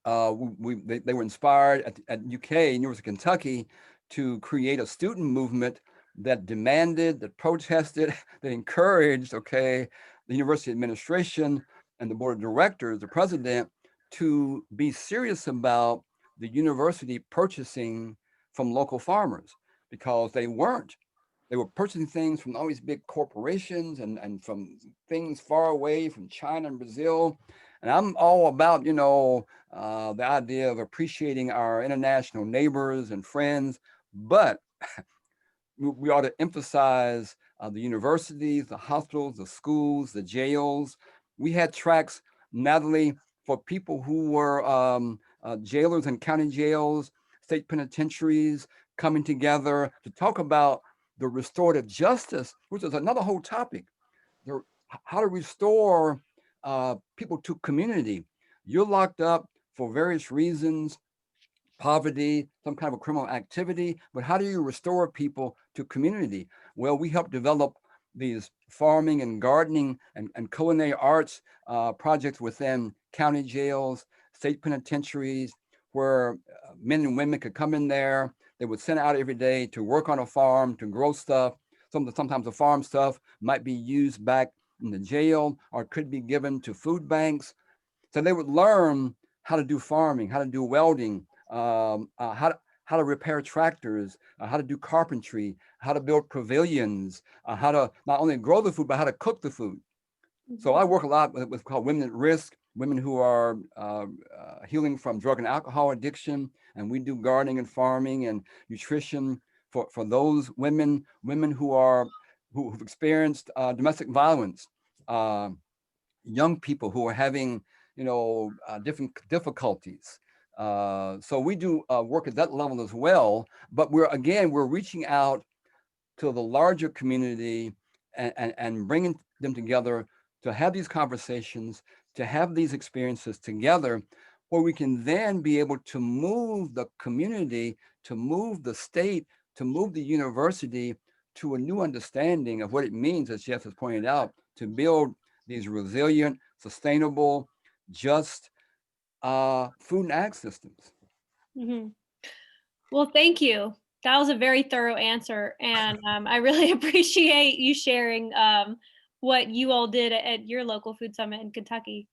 Speaker 3: they were inspired at UK, University of Kentucky, to create a student movement that demanded, that protested, that encouraged, the university administration and the board of directors, the president, to be serious about the university purchasing from local farmers, because they weren't. They were purchasing things from all these big corporations and from things far away from China and Brazil. And I'm all about, the idea of appreciating our international neighbors and friends, but we ought to emphasize the universities, the hospitals, the schools, the jails. We had tracks, Natalie, for people who were jailers in county jails, state penitentiaries, coming together to talk about the restorative justice, which is another whole topic. How to restore people to community. You're locked up for various reasons, poverty, some kind of a criminal activity, but how do you restore people to community? Well, we help develop these farming and gardening and culinary arts projects within county jails, state penitentiaries, where men and women could come in there. They would send out every day to work on a farm, to grow stuff. Sometimes the farm stuff might be used back in the jail or could be given to food banks. So they would learn how to do farming, how to do welding, how to repair tractors, how to do carpentry, how to build pavilions, how to not only grow the food, but how to cook the food. So I work a lot with what's called women at risk, women who are healing from drug and alcohol addiction. And we do gardening and farming and nutrition for those women who've experienced domestic violence, young people who are having, different difficulties. So we do work at that level as well, but we're reaching out to the larger community and bringing them together to have these conversations, to have these experiences together, where we can then be able to move the community, to move the state, to move the university to a new understanding of what it means, as Jeff has pointed out, to build these resilient, sustainable, just food and ag systems.
Speaker 1: Mhm. Well, thank you. That was a very thorough answer. And I really appreciate you sharing what you all did at your local food summit in Kentucky.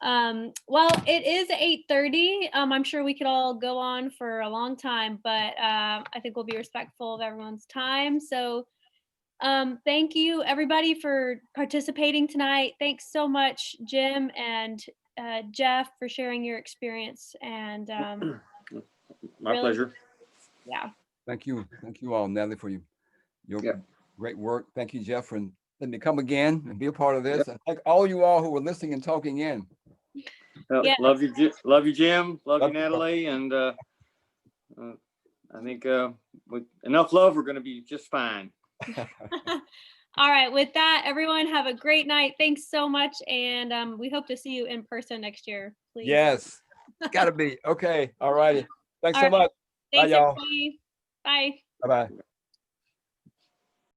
Speaker 1: Well, it is 8:30. I'm sure we could all go on for a long time, but I think we'll be respectful of everyone's time. So thank you everybody for participating tonight. Thanks so much, Jim and Jeff, for sharing your experience. And
Speaker 2: My
Speaker 1: really,
Speaker 2: pleasure.
Speaker 1: yeah.
Speaker 3: Thank you all, Natalie, for your
Speaker 2: Yeah.
Speaker 3: great work. Thank you, Jeff, for letting me come again and be a part of this.
Speaker 2: Yep.
Speaker 3: And thank all you all who were listening and talking in.
Speaker 1: Yeah.
Speaker 2: Love you, Jim. Love you,
Speaker 3: Love you,
Speaker 2: Natalie. And I think with enough love, we're going to be just fine.
Speaker 1: All right. With that, everyone have a great night. Thanks so much. And we hope to see you in person next year, please.
Speaker 3: Yes, gotta be. Okay. All righty. Thanks
Speaker 1: All
Speaker 3: so
Speaker 1: right.
Speaker 3: much.
Speaker 1: Thanks,
Speaker 3: Bye, y'all.
Speaker 1: everybody. Bye.
Speaker 3: Bye-bye.